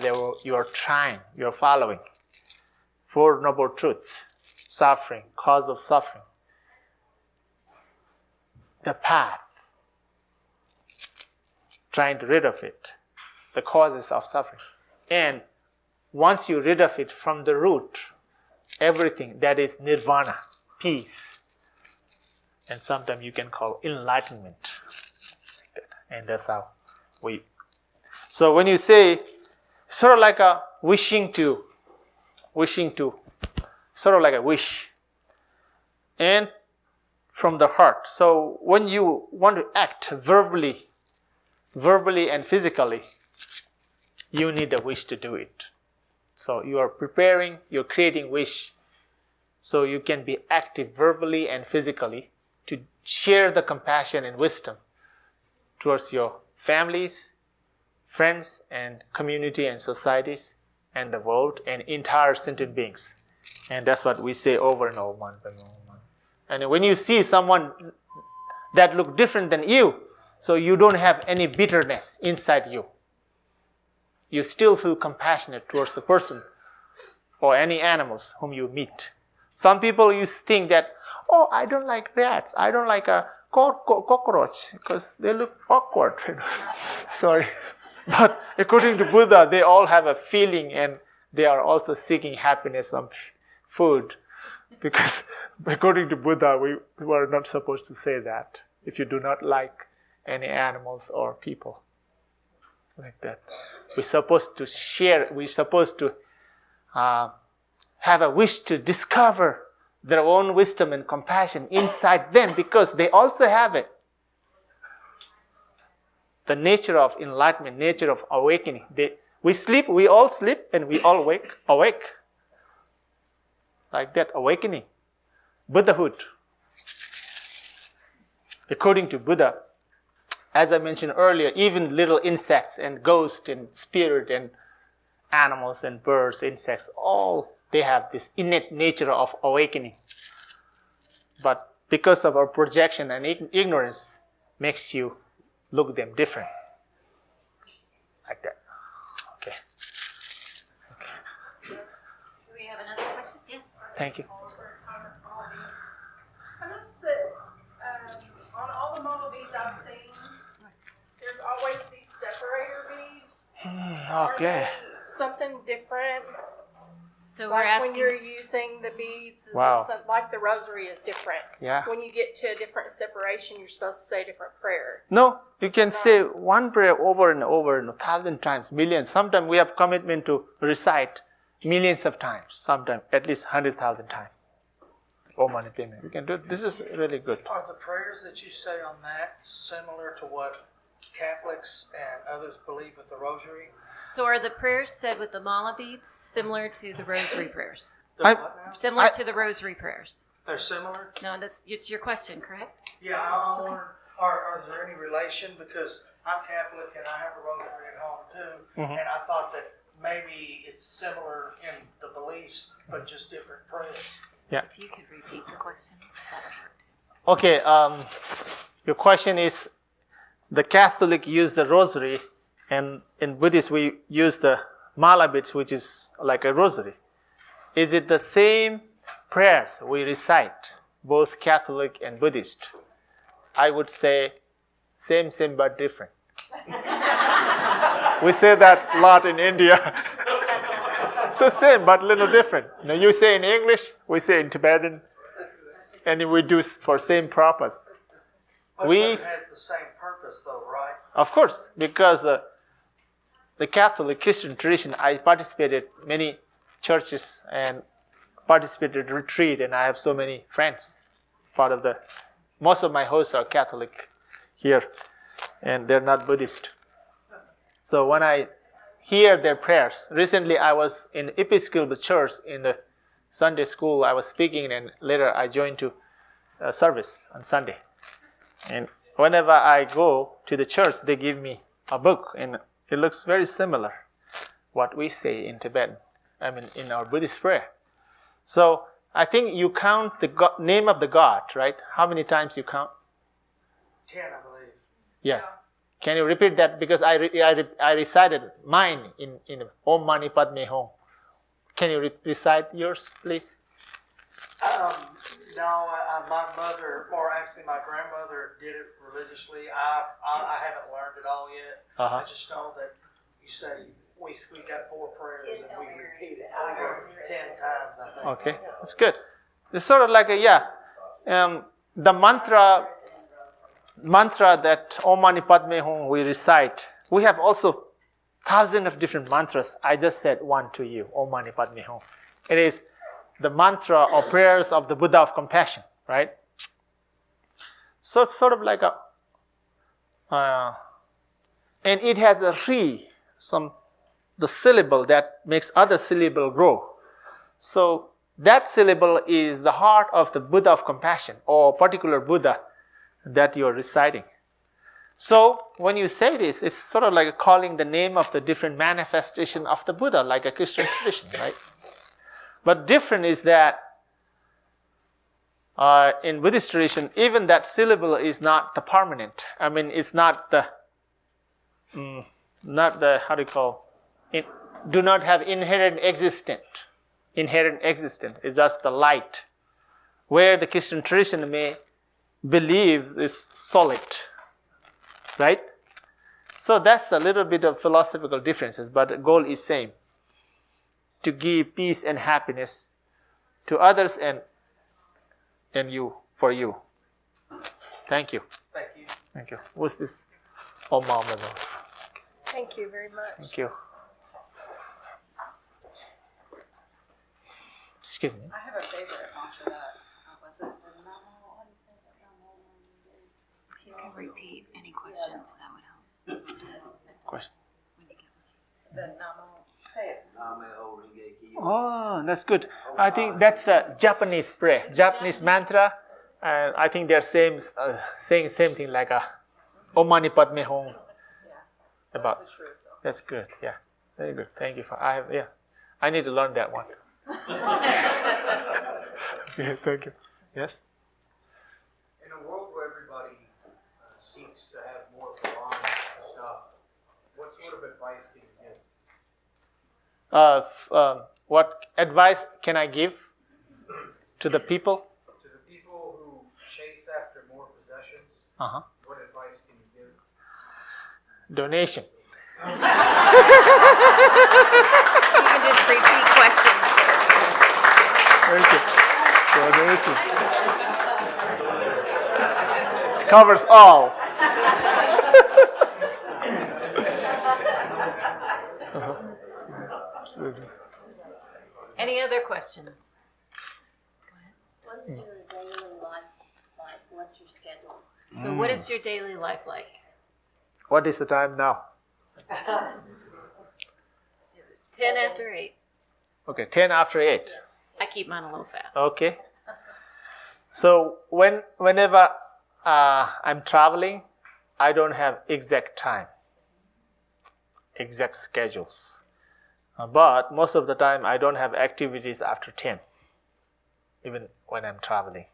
you're trying, you're following. Four Noble Truths, suffering, cause of suffering. The path, trying to rid of it, the causes of suffering. And once you rid of it from the root, everything that is nirvana, peace. And sometimes you can call enlightenment. And that's how we. So when you say, sort of like a wishing to, sort of like a wish. And from the heart. So when you want to act verbally and physically, you need a wish to do it. So you are preparing, you're creating wish. So you can be active verbally and physically to share the compassion and wisdom towards your families, friends, and community and societies, and the world, and entire sentient beings. And that's what we say over and over. And when you see someone that look different than you, so you don't have any bitterness inside you. You still feel compassionate towards the person or any animals whom you meet. Some people you think that, oh, I don't like rats, I don't like a cockroach because they look awkward. Sorry. But according to Buddha, they all have a feeling and they are also seeking happiness from food. Because according to Buddha, we are not supposed to say that if you do not like any animals or people. Like that. We're supposed to share, we're supposed to have a wish to discover their own wisdom and compassion inside them because they also have it. The nature of enlightenment, nature of awakening. We sleep, we all sleep, and we all awake. Like that, awakening. Buddhahood. According to Buddha, as I mentioned earlier, even little insects and ghosts and spirit and animals and birds, insects, all they have this innate nature of awakening. But because of our projection and ignorance, makes you look them different. Like that. Okay. Do we have another question? Yes. Thank you. I noticed that on all the model beads I've seen, there's always these separator beads. Are Okay. they something different? So we're Like asking. when you're using the beads, is Wow. it like the Rosary is different? Yeah. When you get to a different separation, you're supposed to say a different prayer. No, you can say one prayer over and over and 1,000 times, millions. Sometimes we have commitment to recite millions of times. Sometimes at least 100,000 times. Om Mani Padme. We can do it. This is really good. Are the prayers that you say on that similar to what Catholics and others believe with the Rosary? So are the prayers said with the mala beads similar to the rosary prayers? They're what now? Similar to the rosary prayers? They're similar? No, it's your question, correct? Yeah, I wonder, are there any relation? Because I'm Catholic and I have a rosary at home too, and I thought that maybe it's similar in the beliefs, but just different prayers. If you could repeat the questions, that would work too. Okay, your question is, the Catholic use the rosary, and in Buddhist we use the mala beads, which is like a rosary. Is it the same prayers we recite, both Catholic and Buddhist? I would say same but different. We say that a lot in India. So same but little different. You know, you say in English, we say in Tibetan, and we do for same purpose. But it has the same purpose though, right? Of course, because the Catholic Christian tradition, I participated many churches and participated retreat, and I have so many friends. Most of my hosts are Catholic here, and they're not Buddhist. So when I hear their prayers, recently I was in Episcopal Church in the Sunday school. I was speaking, and later I joined to service on Sunday. And whenever I go to the church, they give me a book, and it looks very similar what we say in Tibetan. I mean, in our Buddhist prayer. So I think you count the name of the God, right? How many times you count? 10, I believe. Yes. Can you repeat that? Because I recited mine in Om Mani Padme Hum. Can you recite yours, please? No, my mother, or actually my grandmother, did it religiously. I haven't learned it all yet. I just know that you say we got 4 prayers and we repeat it over 10 times, I think. Okay, that's good. It's sort of like the mantra that Om Mani Padme Hum we recite. We have also thousands of different mantras. I just said one to you, Om Mani Padme Hum. It is the mantra or prayers of the Buddha of compassion, right? So it's sort of like and it has a re, the syllable that makes other syllable grow. So that syllable is the heart of the Buddha of compassion or particular Buddha that you are reciting. So when you say this, it's sort of like calling the name of the different manifestation of the Buddha, like a Christian tradition, right? But different is that in Buddhist tradition, even that syllable is not the permanent. I mean, it's not the how do you call it? Do not have inherent existence. Inherent existence is just the light, where the Christian tradition may believe is solid, right? So that's a little bit of philosophical differences, but the goal is same: to give peace and happiness to others and you for you. Thank you. Thank you. Thank you. What's this? Oh, Mama. Thank you very much. Thank you. Excuse me. I have a favorite mantra that was it the Namo? How do you say that? Namo? If you can repeat any questions, that would help. Question. The Namo. Say it. Oh, that's good. I think that's a Japanese prayer, Japanese mantra. And I think they're saying same thing like a Om Mani Padme Hum. About that's good. Yeah, very good. Thank you for. I need to learn that one. Yeah, thank you. Yes. In a world where everybody seeks to have more belonging stuff, what sort of advice can you give? What advice can I give to the people? To the people who chase after more possessions, what advice can you give? Donation. You can just repeat questions. Thank you. Donation. It covers all. Any other questions? What is your daily life like? What's your schedule? So what is your daily life like? What is the time now? 10 after 8. Okay, 10 after 8. I keep mine a little fast. Okay. So whenever I'm traveling, I don't have exact time, exact schedules. But most of the time, I don't have activities after 10, even when I'm traveling.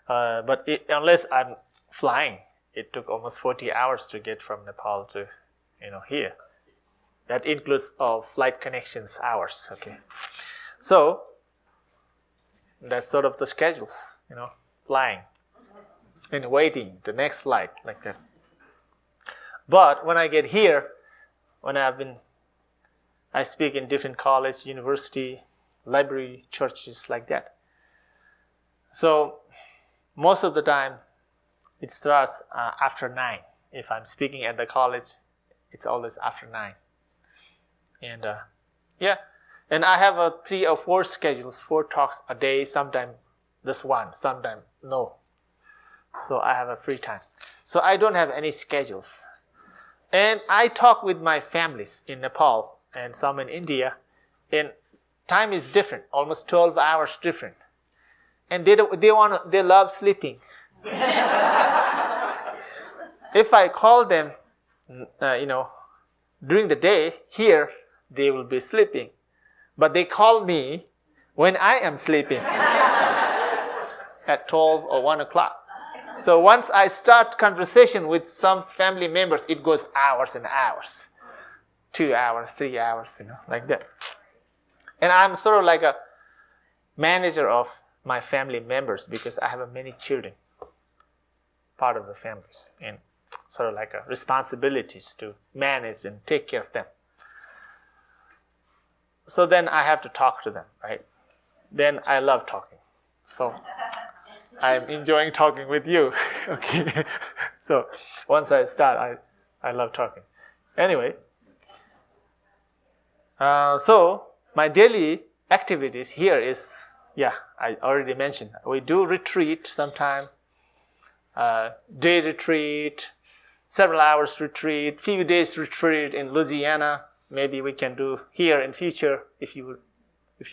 But unless I'm flying, it took almost 40 hours to get from Nepal to, here. That includes flight connections hours. Okay. So that's sort of the schedules, flying and waiting the next flight like that. But when I get here, I speak in different college, university, library, churches like that. So most of the time, it starts after 9. If I'm speaking at the college, it's always after 9. And and I have 3 or 4 schedules, 4 talks a day. Sometimes just one, sometimes no. So I have a free time. So I don't have any schedules. And I talk with my families in Nepal and some in India, and time is different, almost 12 hours different. And they love sleeping. If I call them, during the day, here, they will be sleeping. But they call me when I am sleeping at 12 or 1 o'clock. So once I start conversation with some family members, it goes hours and hours. 2 hours, 3 hours, like that. And I'm sort of like a manager of my family members because I have many children, part of the families, and sort of like responsibilities to manage and take care of them. So then I have to talk to them, right? Then I love talking. So I'm enjoying talking with you. Okay. So once I start, I love talking. Anyway, so my daily activities here is, I already mentioned. We do retreat sometime, day retreat, several hours retreat, few days retreat in Louisiana. Maybe we can do here in future if you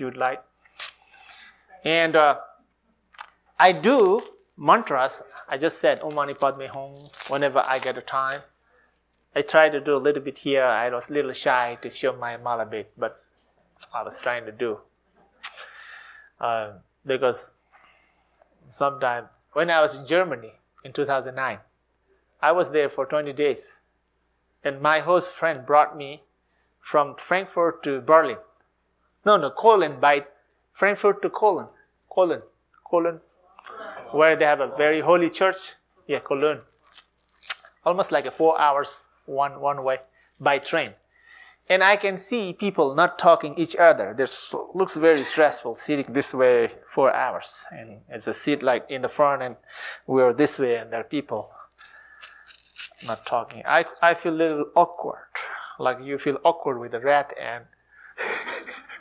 would like. And I do mantras. I just said Om Mani Padme Hum whenever I get a time. I try to do a little bit here. I was a little shy to show my mala bit, but I was trying to do. Because sometime when I was in Germany in 2009, I was there for 20 days. And my host friend brought me from Frankfurt to Berlin. Cologne, by Frankfurt to Cologne, where they have a very holy church. Yeah, Cologne. Almost like a 4 hours one way by train. And I can see people not talking each other. This looks very stressful sitting this way 4 hours. And it's a seat like in the front and we're this way and there are people not talking. I feel a little awkward. Like you feel awkward with a rat and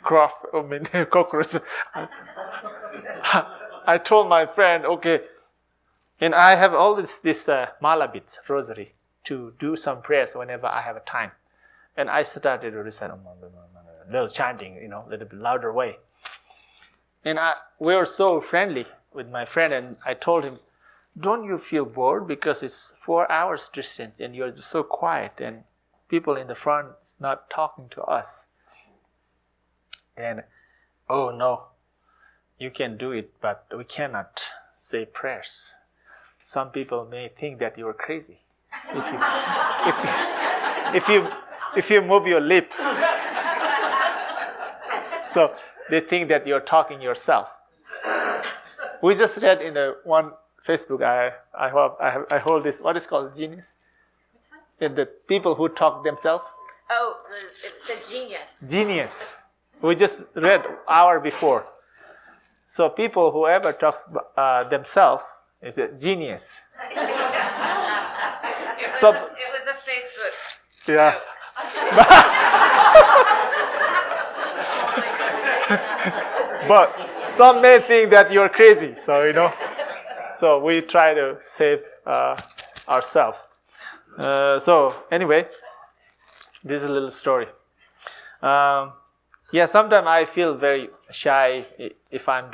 cockroach. I told my friend, okay, and I have all this mala bits, rosary, to do some prayers whenever I have a time. And I started to recite a little chanting, a little bit louder way. And we were so friendly with my friend, and I told him, don't you feel bored because it's 4 hours distance and you're just so quiet and people in the front is not talking to us. And, oh no, you can do it, but we cannot say prayers. Some people may think that you're crazy if you move your lip. So they think that you're talking yourself. We just read in one Facebook. I hold this. What is called genius? And the people who talk themselves. Oh, it said genius. Genius. We just read hour before. So people, whoever talks themselves, is a genius. So It was a Facebook. Yeah. But some may think that you're crazy, so So we try to save ourselves. So anyway, this is a little story. Sometimes I feel very shy if I'm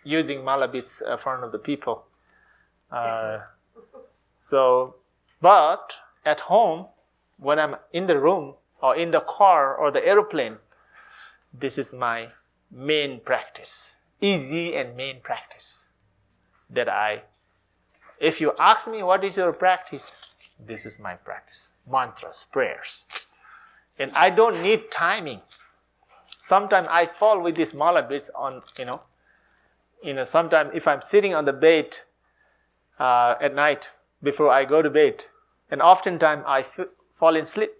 using mala bits in front of the people. But at home, when I'm in the room or in the car or the airplane, this is my main practice, easy and main practice. If you ask me what is your practice, this is my practice. Mantras, prayers. And I don't need timing. Sometimes I fall with these mala bits on, sometimes if I'm sitting on the bed at night before I go to bed, and oftentimes I fall in sleep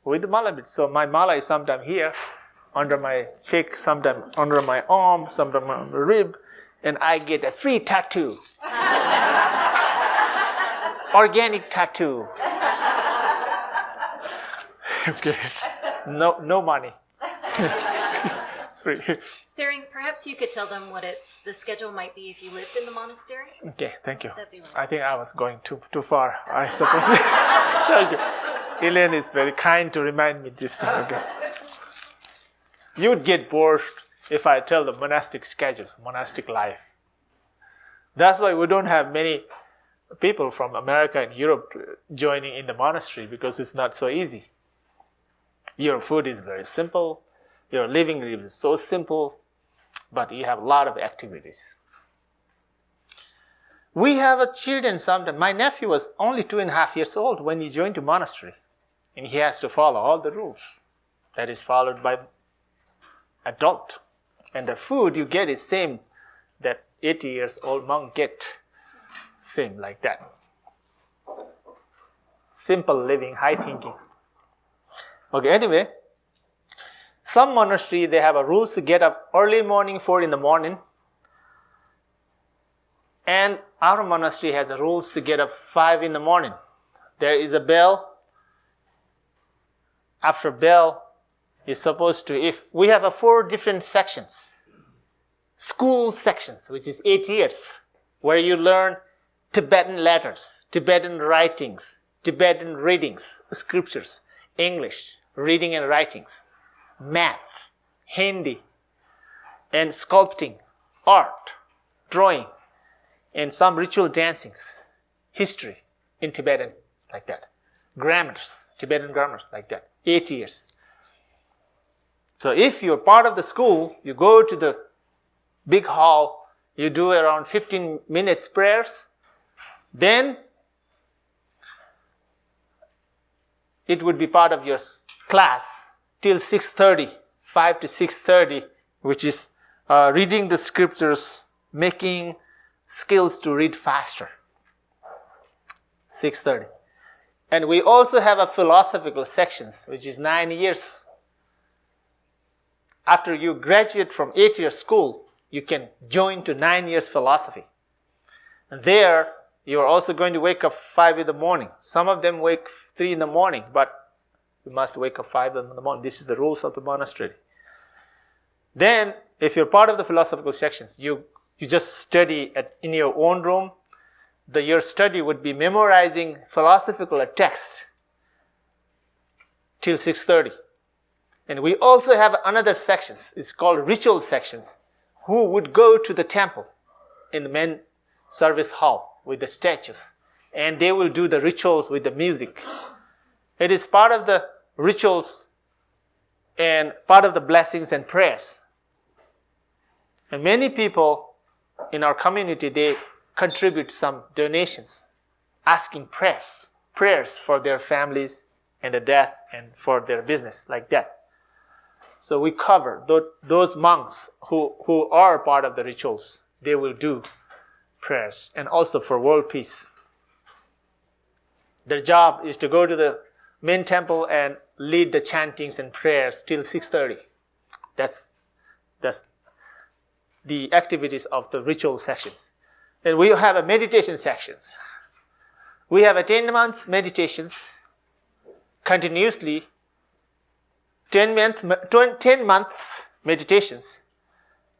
with the mala bits. So my mala is sometimes here, under my cheek, sometimes under my arm, sometimes on the rib, and I get a free tattoo. Organic tattoo. Okay. No money. Free. Tsering, perhaps you could tell them what the schedule might be if you lived in the monastery? Okay, thank you. That'd be wonderful. I think I was going too far, I suppose. Thank you. Elaine is very kind to remind me this time. Okay. You would get bored if I tell the monastic schedule, monastic life. That's why we don't have many people from America and Europe joining in the monastery, because it's not so easy. Your food is very simple. Your living room is so simple, but you have a lot of activities. We have children sometimes. My nephew was only 2.5 years old when he joined the monastery, and he has to follow all the rules that is followed by adult. And the food you get is same that 80 years old monk get. Same like that. Simple living, high thinking. Okay, anyway, some monastery, they have a rules to get up early morning, 4 in the morning. And our monastery has a rules to get up 5 in the morning. There is a bell. After bell, you're supposed to, if we have 4 different sections. School sections, which is 8 years, where you learn Tibetan letters, Tibetan writings, Tibetan readings, scriptures, English, reading and writings, math, Hindi, and sculpting, art, drawing, and some ritual dancings, history in Tibetan, like that. Grammars, Tibetan grammars, like that. 8 years. So if you're part of the school, you go to the big hall, you do around 15 minutes prayers, then it would be part of your class till 6:30, 5 to 6:30, which is reading the scriptures, making skills to read faster. 6:30. And we also have a philosophical sections, which is 9 years. After you graduate from 8-year school, you can join to 9 years philosophy. And there, you're also going to wake up 5 in the morning. Some of them wake 3 in the morning, but you must wake up 5 in the morning. This is the rules of the monastery. Then, if you're part of the philosophical sections, you just study in your own room. Your study would be memorizing philosophical text till 6:30. And we also have another sections. It's called ritual sections, who would go to the temple in the main service hall with the statues. And they will do the rituals with the music. It is part of the rituals and part of the blessings and prayers. And many people in our community, they contribute some donations, asking prayers for their families and the death and for their business, like that. So we cover those monks who are part of the rituals. They will do prayers, and also for world peace. Their job is to go to the main temple and lead the chantings and prayers till 6:30. That's the activities of the ritual sections. And we have a meditation sections. We have a 10 months meditations continuously. 10 months meditations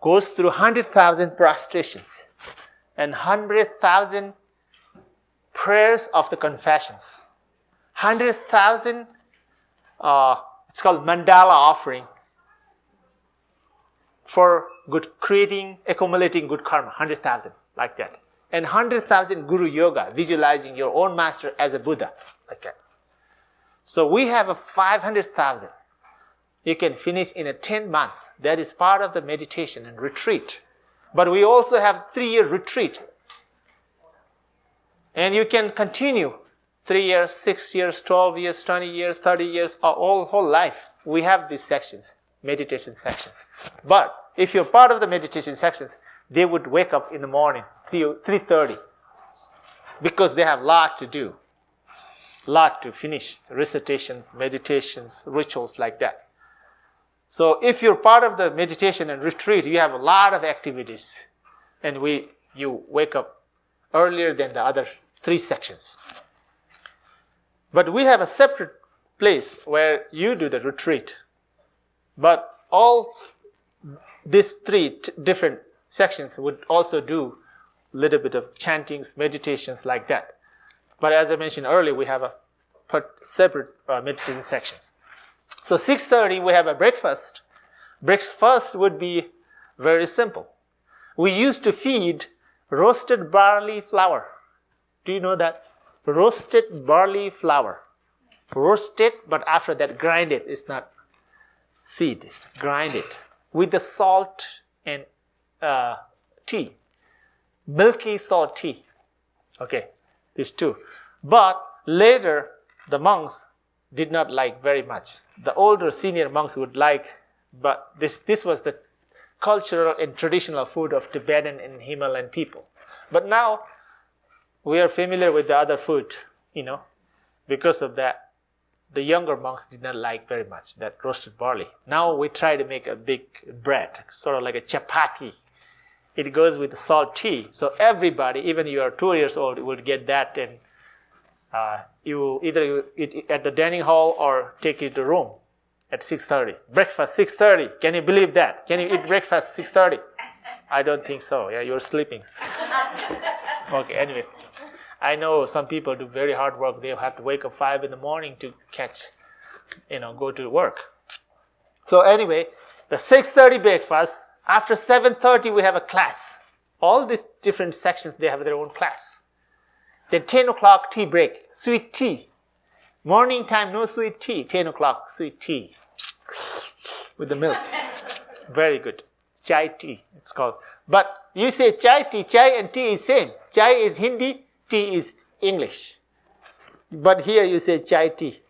goes through 100,000 prostrations and 100,000 prayers of the confessions. 100,000, it's called mandala offering for accumulating good karma, 100,000, like that. And 100,000 guru yoga, visualizing your own master as a Buddha, like that. So we have a 500,000. You can finish in 10 months. That is part of the meditation and retreat. But we also have 3-year retreat. And you can continue 3 years, 6 years, 12 years, 20 years, 30 years, whole life. We have these sections, meditation sections. But if you're part of the meditation sections, they would wake up in the morning, 3:30, because they have a lot to do, lot to finish, recitations, meditations, rituals, like that. So if you're part of the meditation and retreat, you have a lot of activities, and you wake up earlier than the other 3 sections. But we have a separate place where you do the retreat. But all these 3 different sections would also do a little bit of chantings, meditations, like that. But as I mentioned earlier, we have a separate meditation sections. So 6:30, we have a breakfast. Breakfast would be very simple. We used to feed roasted barley flour. Do you know that? Roasted barley flour. Roast it, but after that grind it. It's not seed. Grind it with the salt and tea. Milky salt tea. Okay, these 2. But later, the monks did not like very much. The older senior monks would like, but this was the cultural and traditional food of Tibetan and Himalayan people. But now, we are familiar with the other food, because of that. the younger monks did not like very much, that roasted barley. Now we try to make a big bread, sort of like a chapati. It goes with salt tea. So everybody, even you are 2 years old, will get that, and you either eat it at the dining hall or take it to the room at 6:30. Breakfast 6:30. Can you believe that? Can you eat breakfast 6:30? I don't think so. Yeah, you're sleeping. Okay, anyway. I know some people do very hard work. They have to wake up 5 in the morning to catch, go to work. So anyway, the 6:30 breakfast. After 7:30, we have a class. All these different sections, they have their own class. Then 10 o'clock, tea break, sweet tea. Morning time, no sweet tea. 10 o'clock, sweet tea with the milk. Very good. Chai tea, it's called. But you say chai tea, chai and tea is same. Chai is Hindi, tea is English. But here you say chai tea.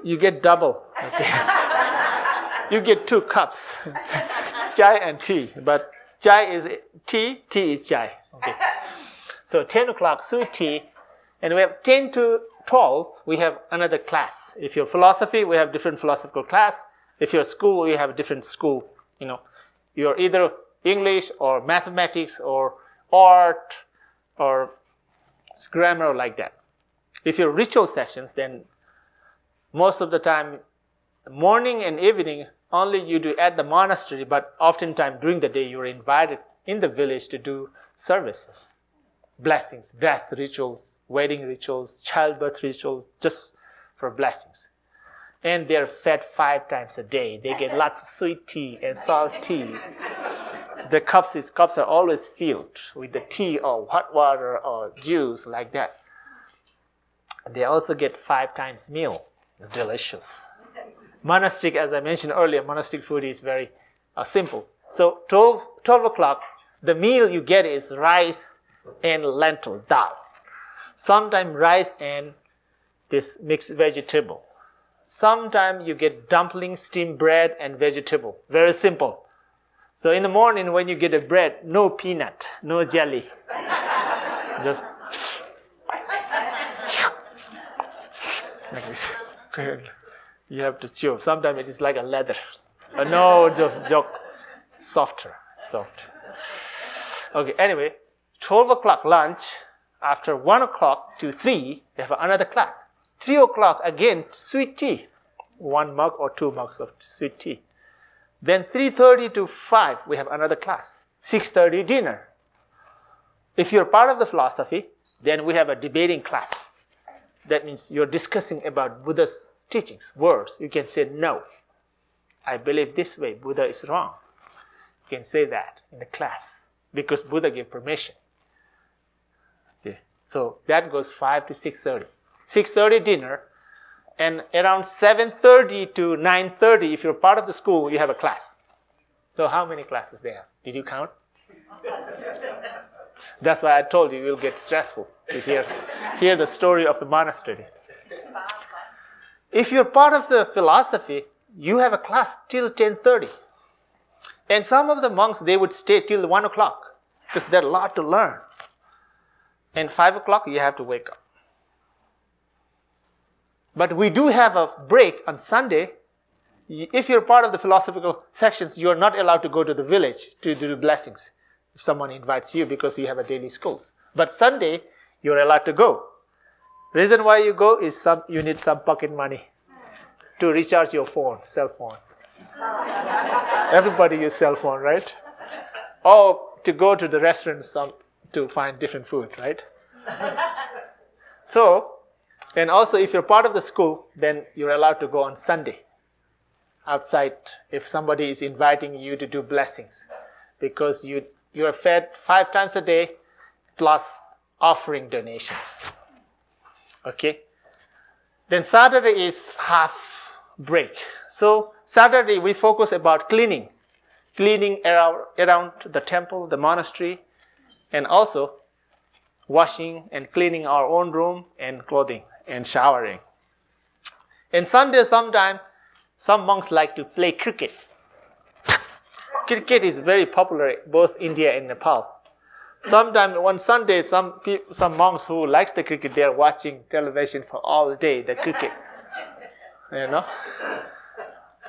You get double. Okay. You get 2 cups. Chai and tea. But chai is tea, tea is chai. Okay. So 10 o'clock, sweet tea. And we have 10 to 12, we have another class. If you're philosophy, we have different philosophical class. If you're school, we have a different school. You're either English or mathematics or art or grammar like that. If you're ritual sections, then most of the time, morning and evening, only you do at the monastery, but oftentimes during the day, you're invited in the village to do services, blessings, death rituals, wedding rituals, childbirth rituals, just for blessings. And they're fed 5 times a day. They get lots of sweet tea and salt tea. The cups are always filled with the tea or hot water or juice like that. They also get 5 times meal. Delicious. Monastic, as I mentioned earlier, monastic food is very simple. So 12 o'clock, the meal you get is rice and lentil, dal. Sometimes rice and this mixed vegetable. Sometimes you get dumpling, steamed bread, and vegetable. Very simple. So in the morning when you get a bread, no peanut, no jelly. Just like this. You have to chew. Sometimes it is like a leather. No joke. Softer. Okay, anyway, 12 o'clock lunch. After 1 o'clock to 3, they have another class. 3 o'clock, again, sweet tea. 1 mug or 2 mugs of sweet tea. Then 3:30 to 5, we have another class. 6:30, dinner. If you're part of the philosophy, then we have a debating class. That means you're discussing about Buddha's teachings, words. You can say, no, I believe this way, Buddha is wrong. You can say that in the class because Buddha gave permission. Okay. So that goes 5 to 6:30. 6:30 dinner, and around 7:30 to 9:30, if you're part of the school, you have a class. So how many classes they have? Did you count? That's why I told you you'll get stressful to hear the story of the monastery. If you're part of the philosophy, you have a class till 10:30. And some of the monks, they would stay till 1 o'clock because there's a lot to learn. And 5 o'clock, you have to wake up. But we do have a break on Sunday. If you're part of the philosophical sections, you are not allowed to go to the village to do blessings if someone invites you because you have a daily schools. But Sunday, you're allowed to go. Reason why you go is you need some pocket money to recharge your cell phone. Everybody uses cell phone, right? Or to go to the restaurants to find different food, right? So, and also if you're part of the school, then you're allowed to go on Sunday outside if somebody is inviting you to do blessings because you are fed 5 times a day plus offering donations. Okay? Then Saturday is half break. So Saturday we focus about cleaning around the temple, the monastery, and also washing and cleaning our own room and clothing and showering. And Sunday sometime, some monks like to play cricket. Cricket is very popular both India and Nepal. Sometimes one Sunday, some monks who likes the cricket, they are watching television for all day, the cricket. You know?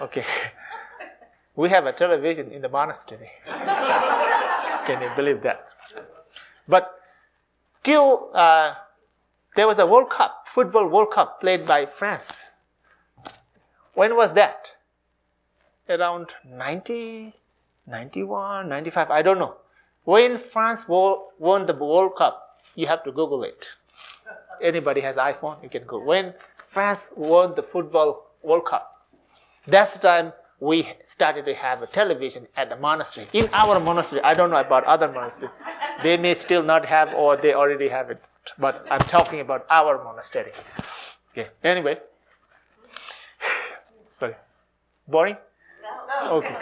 Okay. We have a television in the monastery. Can you believe that? But till there was a World Cup, football World Cup played by France. When was that? Around 90, 91, 95, I don't know. When France won the World Cup, you have to Google it. Anybody has iPhone, you can go. When France won the football World Cup, that's the time we started to have a television at the monastery. In our monastery, I don't know about other monasteries. They may still not have, or they already have it. But I'm talking about our monastery. Okay. Anyway. Sorry. Boring? No. Okay.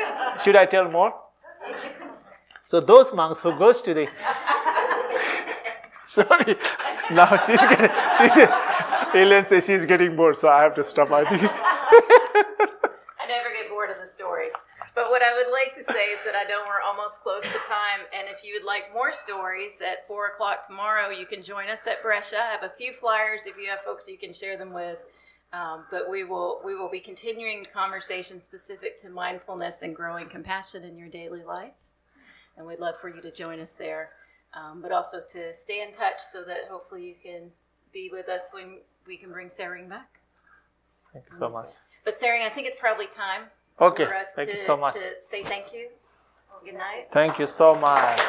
Should I tell more? So those monks who goes to the... Sorry. Now Elaine says she's getting bored, so I have to stop. I think. I never get bored of the stories. But what I would like to say is that I know we're almost close to time, and if you would like more stories at 4 o'clock tomorrow, you can join us at Brescia. I have a few flyers if you have folks you can share them with. But we will be continuing the conversation specific to mindfulness and growing compassion in your daily life. And we'd love for you to join us there. But also to stay in touch so that hopefully you can be with us when we can bring Tsering back. Thank you so much. But Tsering, I think it's probably time Okay, for us thank you so much. to say thank you. Good night. Thank you so much.